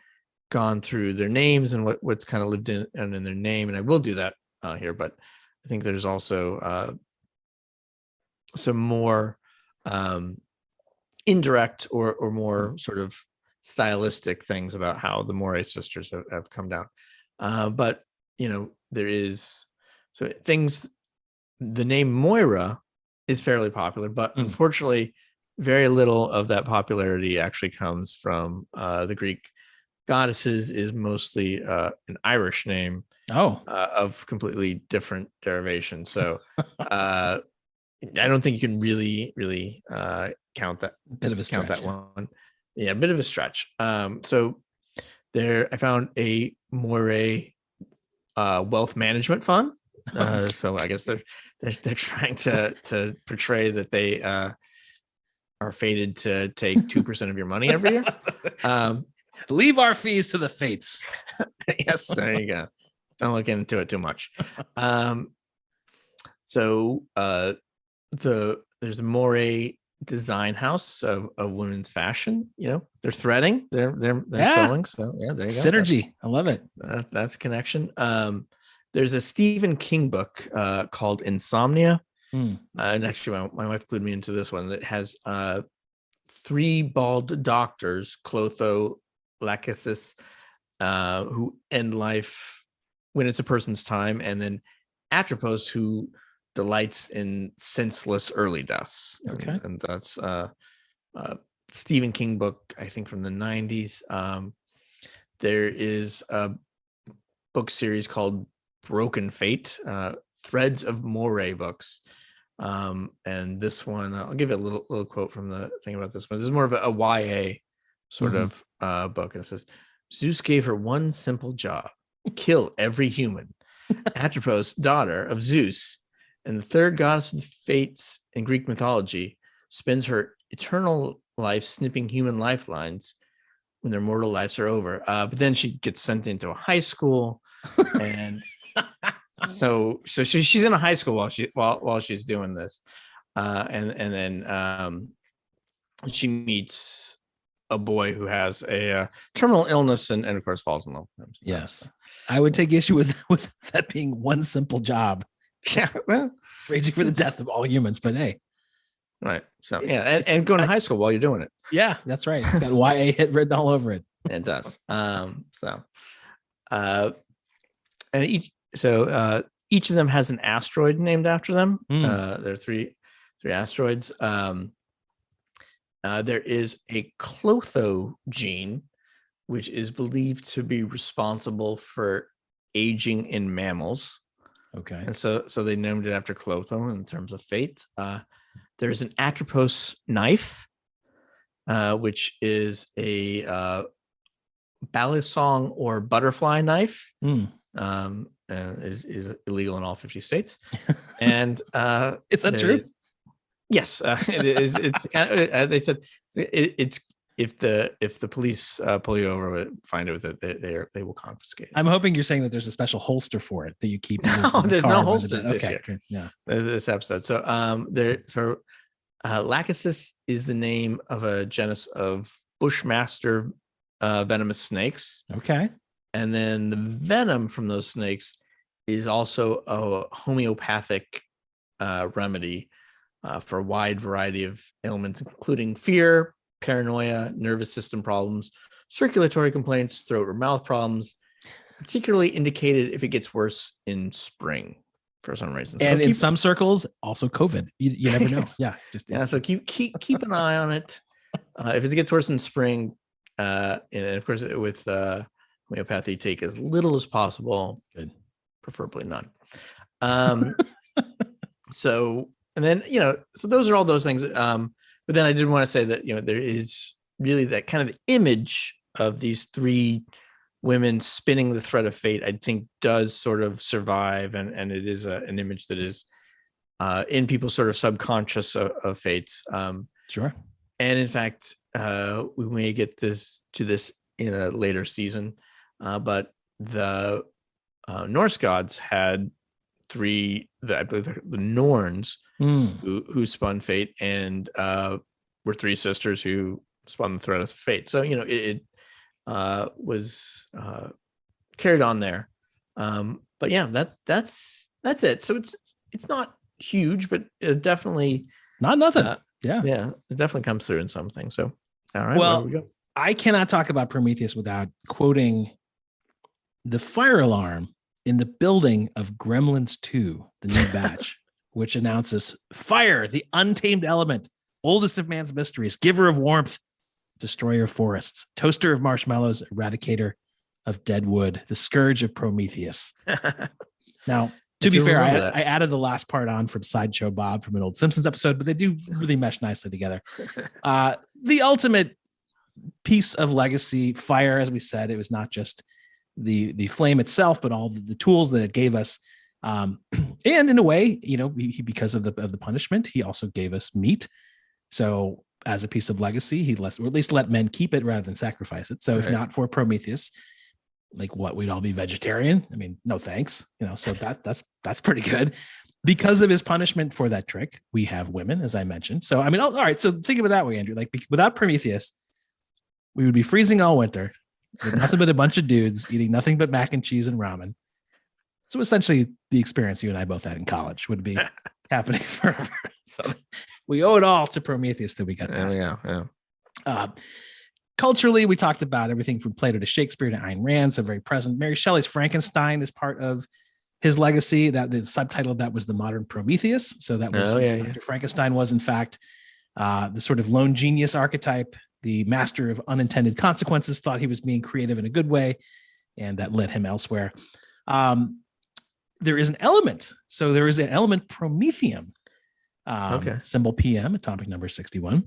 [SPEAKER 2] gone through their names and what's kind of lived in their name, and I will do that here. But I think there's also some more indirect or more sort of stylistic things about how the Moirae sisters have come down. But there is the name Moira is fairly popular, but unfortunately very little of that popularity actually comes from the Greek goddesses. Is mostly an Irish name of completely different derivation. So I don't think you can really count that.
[SPEAKER 1] Bit of a stretch,
[SPEAKER 2] that one. Yeah, a bit of a stretch. So there, I found a Moirae wealth management fund. So I guess they're trying to portray that they are fated to take 2% of your money every year.
[SPEAKER 1] Leave our fees to the fates.
[SPEAKER 2] Yes, there you go. Don't look into it too much. So there's a Moirae design house of women's fashion. They're threading, they're sewing. So there you go.
[SPEAKER 1] Synergy. I love it.
[SPEAKER 2] That's a connection. There's a Stephen King book called Insomnia. And actually my wife clued me into this one that has 3 bald doctors, Clotho, Lachesis, who end life when it's a person's time, and then Atropos, who delights in senseless early deaths.
[SPEAKER 1] Okay.
[SPEAKER 2] And that's Stephen King book, I think from the 90s. There is a book series called Broken Fate, Threads of Moirae books. And this one, I'll give it a little quote from the thing about this one. This is more of a YA sort of book. And it says, Zeus gave her one simple job: kill every human. Atropos, daughter of Zeus and the third goddess of the fates in Greek mythology, spends her eternal life snipping human lifelines when their mortal lives are over. But then she gets sent into a high school, and so she's in a high school while she's doing this, and then she meets a boy who has a terminal illness and of course falls in love with him.
[SPEAKER 1] Yes, I would take issue with that being one simple job.
[SPEAKER 2] Yeah, well,
[SPEAKER 1] raging for the death of all humans, but hey.
[SPEAKER 2] Right. So yeah, and going to high school while you're doing it.
[SPEAKER 1] Yeah, that's right. It's got YA hit written all over it.
[SPEAKER 2] It does. And each of them has an asteroid named after them. There are three asteroids. There is a Clotho gene, which is believed to be responsible for aging in mammals.
[SPEAKER 1] Okay.
[SPEAKER 2] And so they named it after Clotho in terms of fate. There's an Atropos knife, which is a balisong or butterfly knife. Is illegal in all 50 states. And
[SPEAKER 1] is that true?
[SPEAKER 2] Yes, it is. It's they said it's if the police pull you over, find it with it, they will confiscate it.
[SPEAKER 1] I'm hoping you're saying that there's a special holster for it that you keep.
[SPEAKER 2] No, there's no holster.
[SPEAKER 1] Okay, yeah.
[SPEAKER 2] This episode. So Lachesis is the name of a genus of bushmaster venomous snakes.
[SPEAKER 1] Okay.
[SPEAKER 2] And then the venom from those snakes is also a homeopathic remedy for a wide variety of ailments, including fear, paranoia, nervous system problems, circulatory complaints, throat or mouth problems, particularly indicated if it gets worse in spring for some reason.
[SPEAKER 1] And in some circles, also COVID. You never know. Yeah.
[SPEAKER 2] So keep an eye on it. If it gets worse in spring, and of course with homeopathy, take as little as possible.
[SPEAKER 1] Good.
[SPEAKER 2] Preferably none. So, and then, so those are all those things. But then I did want to say that, there is really that kind of image of these three women spinning the thread of fate, I think does sort of survive. And it is an image that is in people's sort of subconscious of fates.
[SPEAKER 1] Sure.
[SPEAKER 2] And in fact, we may get to this in a later season, but the Norse gods had three, I believe the Norns who spun fate, and were three sisters who spun the thread of fate. So, it was carried on there. But yeah, that's it. So it's not huge, but it definitely
[SPEAKER 1] not nothing.
[SPEAKER 2] Yeah, it definitely comes through in something. So, all right.
[SPEAKER 1] Well, I cannot talk about Prometheus without quoting the fire alarm in the building of Gremlins 2, the new batch, which announces fire, the untamed element, oldest of man's mysteries, giver of warmth, destroyer of forests, toaster of marshmallows, eradicator of dead wood, the scourge of Prometheus. Now, to be fair, I added the last part on from Sideshow Bob from an old Simpsons episode, but they do really mesh nicely together. The ultimate piece of legacy, fire, as we said, it was not just the flame itself, but all the tools that it gave us. And in a way, he because of the punishment, he also gave us meat. So as a piece of legacy, he or at least let men keep it rather than sacrifice it. So if not for Prometheus, we'd all be vegetarian. I mean, no thanks. So that's pretty good. Because of his punishment for that trick, we have women, as I mentioned. So I mean, all right. So think of it that way, Andrew. Without Prometheus, we would be freezing all winter with nothing but a bunch of dudes eating nothing but mac and cheese and ramen. So essentially, the experience you and I both had in college would be happening forever. So we owe it all to Prometheus that we got past.
[SPEAKER 2] Yeah.
[SPEAKER 1] Culturally, we talked about everything from Plato to Shakespeare to Ayn Rand, so very present. Mary Shelley's Frankenstein is part of his legacy. That the subtitle of that was The Modern Prometheus. So that was Dr. Frankenstein was, in fact, the sort of lone genius archetype, the master of unintended consequences, thought he was being creative in a good way, and that led him elsewhere. There is an element. So there is an element promethium, symbol PM, atomic number 61.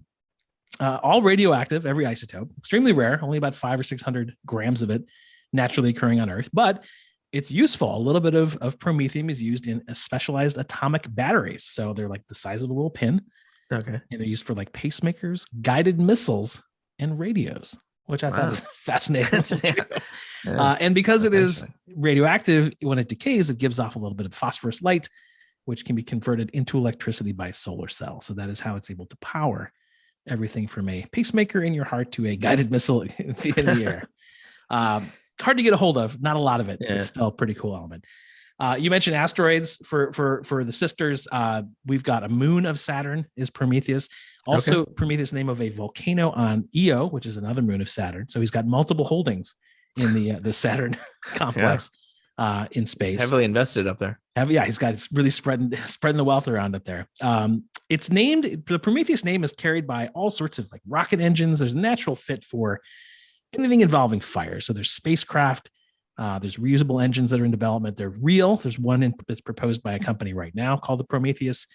[SPEAKER 1] All radioactive, every isotope, extremely rare, only about 500 or 600 grams of it naturally occurring on Earth, but it's useful. A little bit of promethium is used in specialized atomic batteries. So they're like the size of a little pin. Okay. And they're used for pacemakers, guided missiles, and radios, which I thought was fascinating. And because it is radioactive, when it decays, it gives off a little bit of phosphorus light, which can be converted into electricity by a solar cell. So that is how it's able to power everything from a pacemaker in your heart to a guided missile in the air. Hard to get a hold of, not a lot of it, but still a pretty cool element. You mentioned asteroids for the sisters. We've got a moon of Saturn is Prometheus. Also, Prometheus, name of a volcano on Io, which is another moon of Saturn. So he's got multiple holdings in the Saturn complex in space.
[SPEAKER 2] Heavily invested up there.
[SPEAKER 1] He's got it's really spreading the wealth around up there. It's named, the Prometheus name is carried by all sorts of rocket engines. There's a natural fit for anything involving fire. So there's spacecraft. There's reusable engines that are in development. They're real. There's one that's proposed by a company right now called the Prometheus.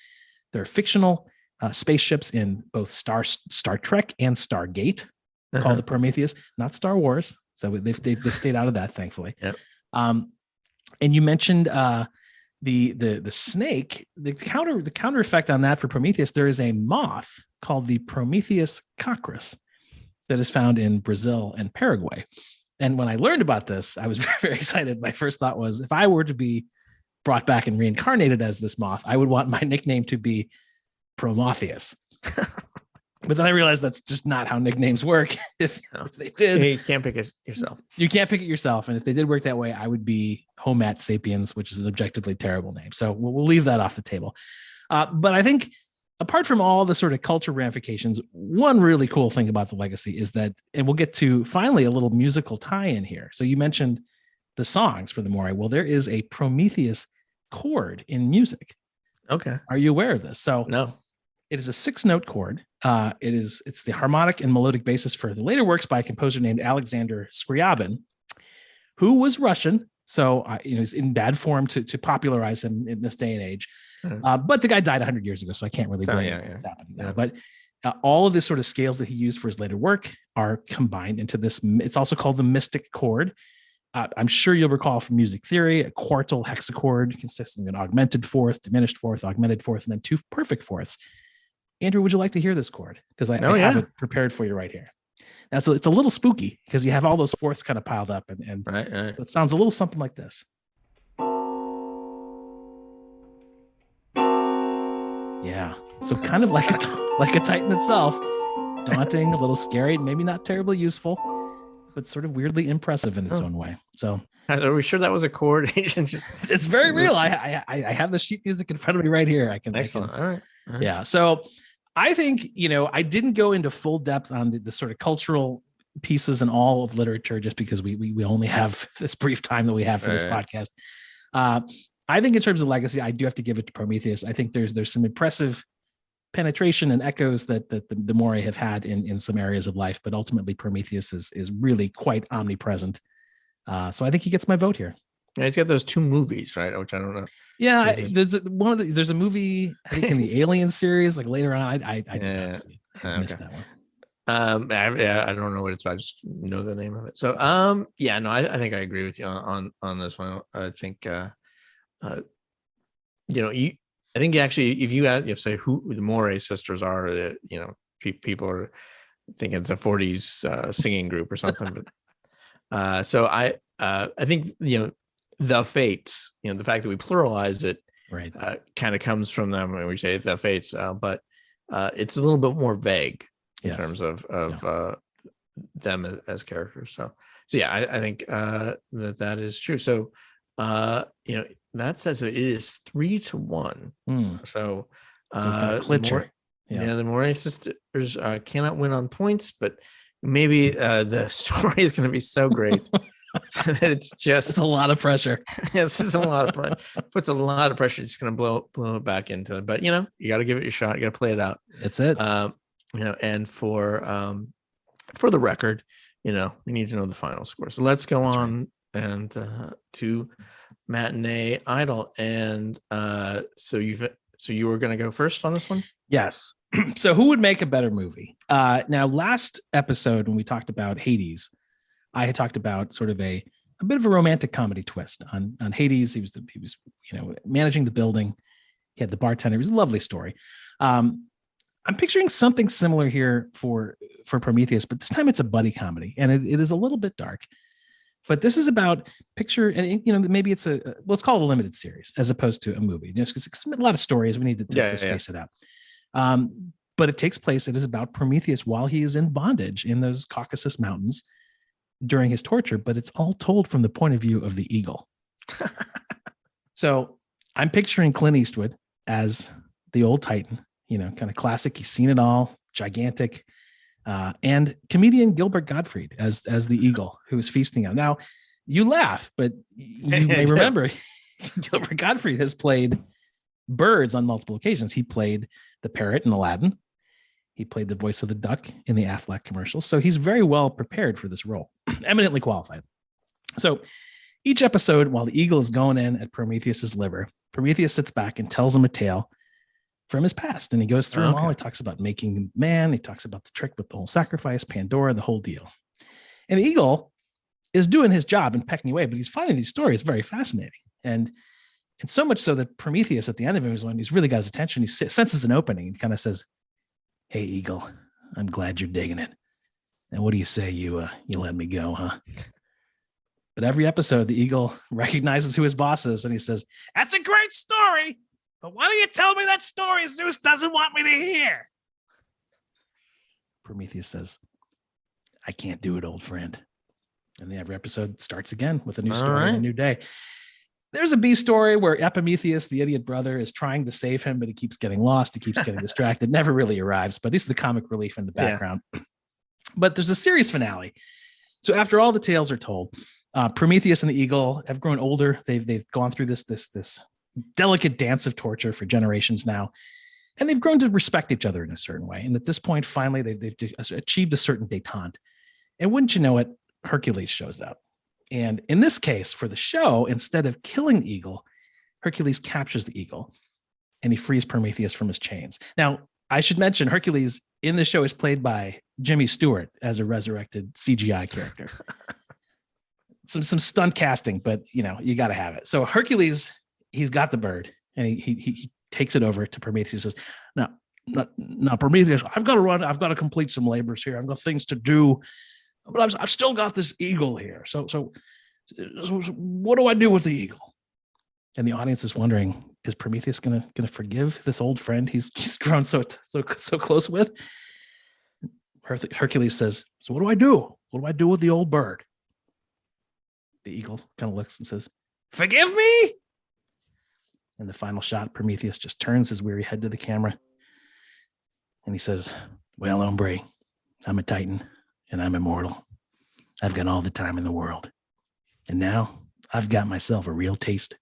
[SPEAKER 1] There are fictional spaceships in both Star Trek and Stargate called the Prometheus, not Star Wars. So they've stayed out of that, thankfully.
[SPEAKER 2] Yep.
[SPEAKER 1] And you mentioned the snake. The counter effect on that for Prometheus, there is a moth called the Prometheus coccus that is found in Brazil and Paraguay. And when I learned about this, I was very, very excited. My first thought was, if I were to be brought back and reincarnated as this moth, I would want my nickname to be Prometheus. But then I realized that's just not how nicknames work. If they did,
[SPEAKER 2] you can't pick it yourself.
[SPEAKER 1] You can't pick it yourself. And if they did work that way, I would be Homo sapiens, which is an objectively terrible name. So we'll leave that off the table. But I think apart from all the sort of cultural ramifications, one really cool thing about the legacy is that, and we'll get to finally a little musical tie-in here. So you mentioned the songs for the Moirae. Well, there is a Prometheus chord in music.
[SPEAKER 2] Okay.
[SPEAKER 1] Are you aware of this? So
[SPEAKER 2] no.
[SPEAKER 1] It is a 6-note chord. It's the harmonic and melodic basis for the later works by a composer named Alexander Scriabin, who was Russian. So he's in bad form to popularize him in this day and age. But the guy died 100 years ago, so I can't really blame what's happening now. But all of the sort of scales that he used for his later work are combined into this. It's also called the mystic chord. I'm sure you'll recall from music theory, a quartal hexachord consisting of an augmented fourth, diminished fourth, augmented fourth, and then 2 perfect fourths. Andrew, would you like to hear this chord? Because I have it prepared for you right here. It's a little spooky because you have all those fourths kind of piled up, and
[SPEAKER 2] right.
[SPEAKER 1] It sounds a little something like this. Yeah, so kind of like a Titan itself, daunting, a little scary, maybe not terribly useful, but sort of weirdly impressive in its own way. So,
[SPEAKER 2] are we sure that was a chord?
[SPEAKER 1] It's very real. I have the sheet music in front of me right here.
[SPEAKER 2] Excellent. All right.
[SPEAKER 1] Yeah. So I think, I didn't go into full depth on the sort of cultural pieces and all of literature just because we only have this brief time that we have for this podcast. I think in terms of legacy, I do have to give it to Prometheus. I think there's some impressive penetration and echoes that the Moirae have had in some areas of life, but ultimately Prometheus is really quite omnipresent. So I think he gets my vote here.
[SPEAKER 2] Yeah, he's got those 2 movies, right? Which I don't know.
[SPEAKER 1] Yeah, there's a movie I think in the Alien series, like later on. I did not see it. I missed that one.
[SPEAKER 2] I don't know what it's about. I just know the name of it. So I think I agree with you on this one. I think I think actually, if you say who the Moirae sisters are, people are thinking it's a 40s singing group or something. But so I think the Fates, the fact that we pluralize it,
[SPEAKER 1] right,
[SPEAKER 2] kind of comes from them when we say the Fates, but it's a little bit more vague in terms of them as characters. So yeah, I think that is true. So that says it is 3-1. So
[SPEAKER 1] the
[SPEAKER 2] Moirae sisters cannot win on points, but maybe the story is going to be so great that it's a lot of pressure.
[SPEAKER 1] Yes,
[SPEAKER 2] it's a lot of pressure. Puts a lot of pressure. It's going to blow it back into it. But you got to give it your shot. You got to play it out.
[SPEAKER 1] That's it.
[SPEAKER 2] And for the record, we need to know the final score. So let's go on and to Matinee Idol. And so you were going to go first on this one?
[SPEAKER 1] Yes. So who would make a better movie? Now, last episode when we talked about Hades, I had talked about sort of a bit of a romantic comedy twist on Hades. He was managing the building. He had the bartender. It was a lovely story. I'm picturing something similar here for Prometheus, but this time it's a buddy comedy, and it is a little bit dark. But this is about maybe it's let's call it a limited series as opposed to a movie. Because it's a lot of stories. We need to space it out. But it takes place. It is about Prometheus while he is in bondage in those Caucasus Mountains during his torture. But it's all told from the point of view of the eagle. So I'm picturing Clint Eastwood as the old Titan. Kind of classic. He's seen it all. Gigantic. And comedian Gilbert Gottfried as the eagle who is feasting on. Now, you laugh, but you may remember Gilbert Gottfried has played birds on multiple occasions. He played the parrot in Aladdin. He played the voice of the duck in the Aflac commercials. So he's very well prepared for this role, eminently qualified. So each episode, while the eagle is going in at Prometheus's liver, Prometheus sits back and tells him a tale from his past. And he goes through them all. He talks about making man. He talks about the trick with the whole sacrifice, Pandora, the whole deal. And the eagle is doing his job and pecking away, but he's finding these stories very fascinating. And so much so that Prometheus at the end of it, when he's really got his attention, he senses an opening and kind of says, "Hey, eagle, I'm glad you're digging it. And what do you say you let me go, huh?" But every episode, the eagle recognizes who his boss is, and he says, "That's a great story, but why don't you tell me that story Zeus doesn't want me to hear?" Prometheus says, "I can't do it, old friend." And then every episode starts again with a new story and a new day. There's a B story where Prometheus, the idiot brother, is trying to save him, but he keeps getting lost. He keeps getting distracted, never really arrives, but he's the comic relief in the background. Yeah. But there's a series finale. So after all the tales are told, Prometheus and the eagle have grown older. They've gone through this delicate dance of torture for generations now, and they've grown to respect each other in a certain way. And at this point, finally, they've achieved a certain détente. And wouldn't you know it, Hercules shows up. And in this case, for the show, instead of killing the eagle, Hercules captures the eagle and he frees Prometheus from his chains. Now, I should mention Hercules in the show is played by Jimmy Stewart as a resurrected CGI character. some stunt casting, but you got to have it. So Hercules, he's got the bird and he takes it over to Prometheus. Says, "Now, Prometheus, I've got to run. I've got to complete some labors here. I've got things to do. But I've still got this eagle here. So what do I do with the eagle?" And the audience is wondering, is Prometheus gonna forgive this old friend he's grown so close with? Hercules says, "So what do I do? What do I do with the old bird?" The eagle kind of looks and says, "Forgive me." And the final shot, Prometheus just turns his weary head to the camera and he says, "Well, hombre, I'm a Titan. And I'm immortal. I've got all the time in the world. And now I've got myself a real taste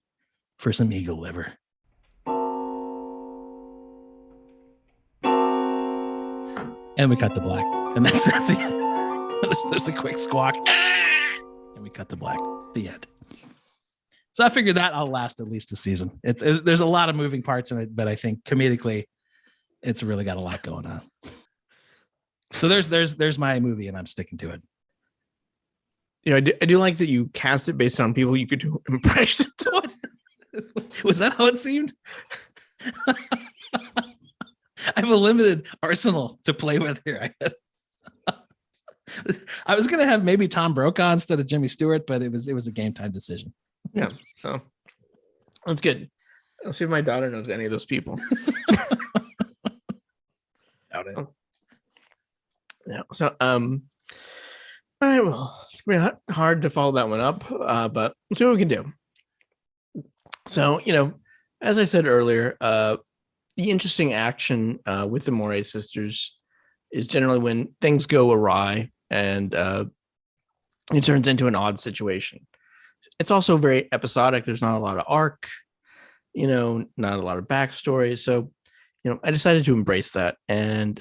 [SPEAKER 1] for some eagle liver." And we cut to black. And that's the there's a quick squawk. And we cut to black. The end. So I figured that I'll last at least a season. There's a lot of moving parts in it, but I think comedically, it's really got a lot going on. So there's my movie, and I'm sticking to it.
[SPEAKER 2] I do like that you cast it based on people you could do impressions with.
[SPEAKER 1] Was that how it seemed? I have a limited arsenal to play with here, I guess. I was gonna have maybe Tom Brokaw instead of Jimmy Stewart, but it was a game time decision.
[SPEAKER 2] Yeah, so that's good. I'll see if my daughter knows any of those people.
[SPEAKER 1] Doubt it.
[SPEAKER 2] Yeah. So, all right. Well, it's gonna be hard to follow that one up, but let's see what we can do. So, as I said earlier, the interesting action with the Moirae sisters is generally when things go awry and it turns into an odd situation. It's also very episodic. There's not a lot of arc, not a lot of backstory. So, I decided to embrace that and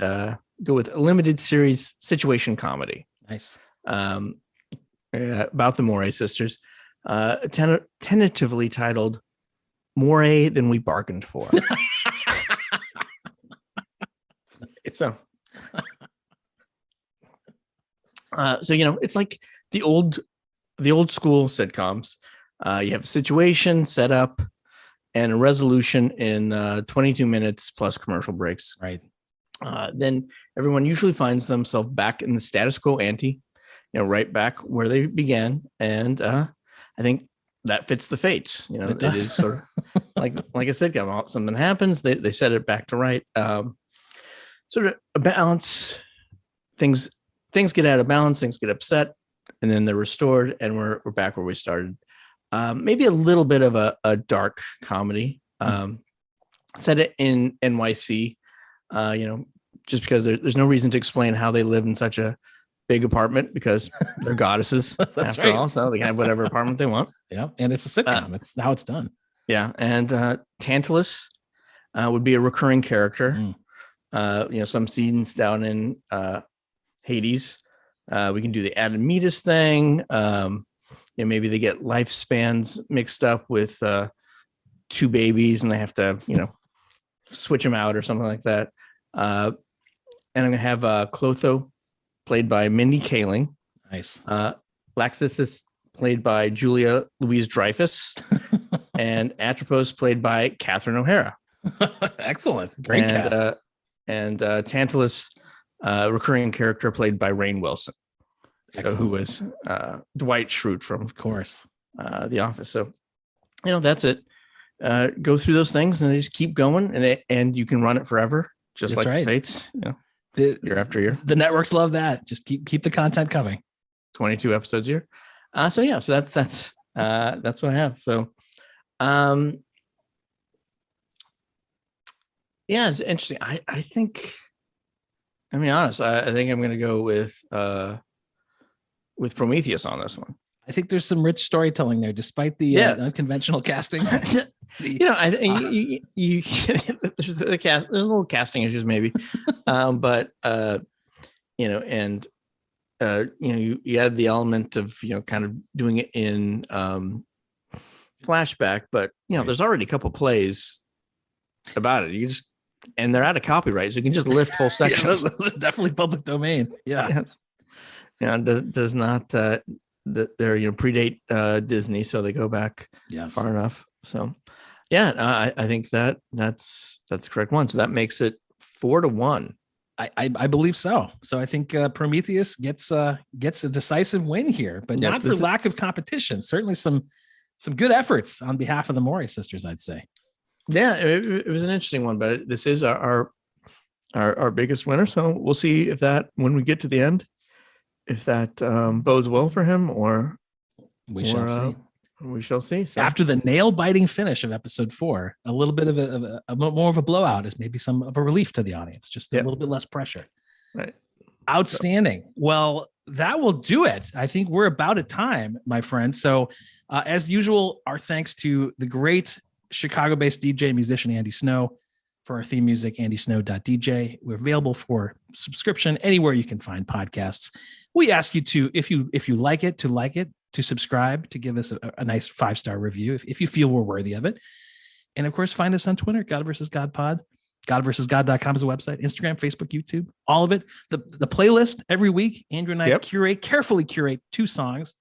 [SPEAKER 2] go with a limited series situation comedy.
[SPEAKER 1] Nice.
[SPEAKER 2] About the Moirae sisters, tentatively titled "Moirae Than We Bargained For." So it's like the old school sitcoms. You have a situation set up and a resolution in 22 minutes plus commercial breaks.
[SPEAKER 1] Right.
[SPEAKER 2] Then everyone usually finds themselves back in the status quo ante, right back where they began. And I think that fits the fates. It is sort of like a sitcom. Something happens, they set it back to right. Sort of a balance. Things get out of balance, things get upset, and then they're restored, and we're back where we started. Maybe a little bit of a dark comedy. Set it in NYC. Just because there's no reason to explain how they live in such a big apartment because they're goddesses after all, so they can have whatever apartment they want.
[SPEAKER 1] Yeah, and it's a sitcom. It's how it's done.
[SPEAKER 2] Yeah, and Tantalus would be a recurring character. Some scenes down in Hades. We can do the Admetus thing. Maybe they get lifespans mixed up with two babies and they have to, switch them out or something like that. And I'm going to have Clotho played by Mindy Kaling.
[SPEAKER 1] Nice.
[SPEAKER 2] Laxus played by Julia Louise-Dreyfus. And Atropos played by Catherine O'Hara.
[SPEAKER 1] Excellent. Great cast.
[SPEAKER 2] And Tantalus, recurring character played by Rainn Wilson. So who was Dwight Schrute from,
[SPEAKER 1] of course,
[SPEAKER 2] The Office. So, that's it. Go through those things and they just keep going, and you can run it forever, just
[SPEAKER 1] That's
[SPEAKER 2] like
[SPEAKER 1] right.
[SPEAKER 2] the Fates. Year after year.
[SPEAKER 1] The networks love that. Just keep the content coming.
[SPEAKER 2] 22 episodes a year. So that's what I have. So, Yeah, it's interesting. I think, I mean, honest, I think I'm going to go with Prometheus on this one.
[SPEAKER 1] I think there's some rich storytelling there, despite the unconventional casting.
[SPEAKER 2] I think you there's the cast. There's a little casting issues maybe, but and you add the element of kind of doing it in flashback, but there's already a couple plays about it. And they're out of copyright, so you can just lift whole sections.
[SPEAKER 1] Those are definitely public domain. Yeah.
[SPEAKER 2] Does not they're predate Disney, so they go back far enough. So I think that's the correct one. So that makes it 4-1.
[SPEAKER 1] I believe so. So I think Prometheus gets a decisive win here, but not for lack of competition. Certainly some good efforts on behalf of the Moirae sisters, I'd say.
[SPEAKER 2] Yeah, it was an interesting one, but this is our biggest winner. So we'll see if that, when we get to the end, if that bodes well for him, or
[SPEAKER 1] we shall see.
[SPEAKER 2] We shall see. So.
[SPEAKER 1] After the nail-biting finish of episode 4, a little bit of a more of a blowout is maybe some of a relief to the audience, just a little bit less pressure.
[SPEAKER 2] Right.
[SPEAKER 1] Outstanding. Well, that will do it. I think we're about at time, my friend. So as usual, our thanks to the great Chicago-based DJ and musician Andy Snow for our theme music, andysnow.dj. We're available for subscription anywhere you can find podcasts. We ask you to, if you like it, to subscribe, to give us a nice 5-star review if you feel we're worthy of it. And of course, find us on Twitter, God vs. God Pod. GodVSGod.com is a website, Instagram, Facebook, YouTube, all of it. The playlist every week, Andrew and I carefully curate 2 songs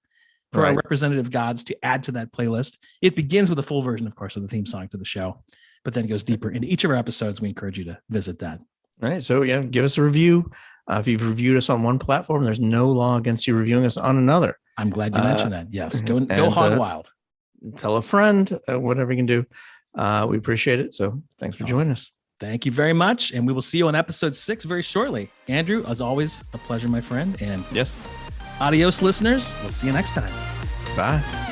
[SPEAKER 1] for our representative gods to add to that playlist. It begins with a full version, of course, of the theme song to the show, but then it goes deeper into each of our episodes. We encourage you to visit that.
[SPEAKER 2] All right. So give us a review. If you've reviewed us on one platform, there's no law against you reviewing us on another.
[SPEAKER 1] I'm glad you mentioned that. Yes. Go hog wild.
[SPEAKER 2] Tell a friend, whatever you can do. We appreciate it. So thanks for joining us.
[SPEAKER 1] Thank you very much. And we will see you on episode 6 very shortly. Andrew, as always, a pleasure, my friend. And
[SPEAKER 2] yes.
[SPEAKER 1] Adios, listeners. We'll see you next time.
[SPEAKER 2] Bye.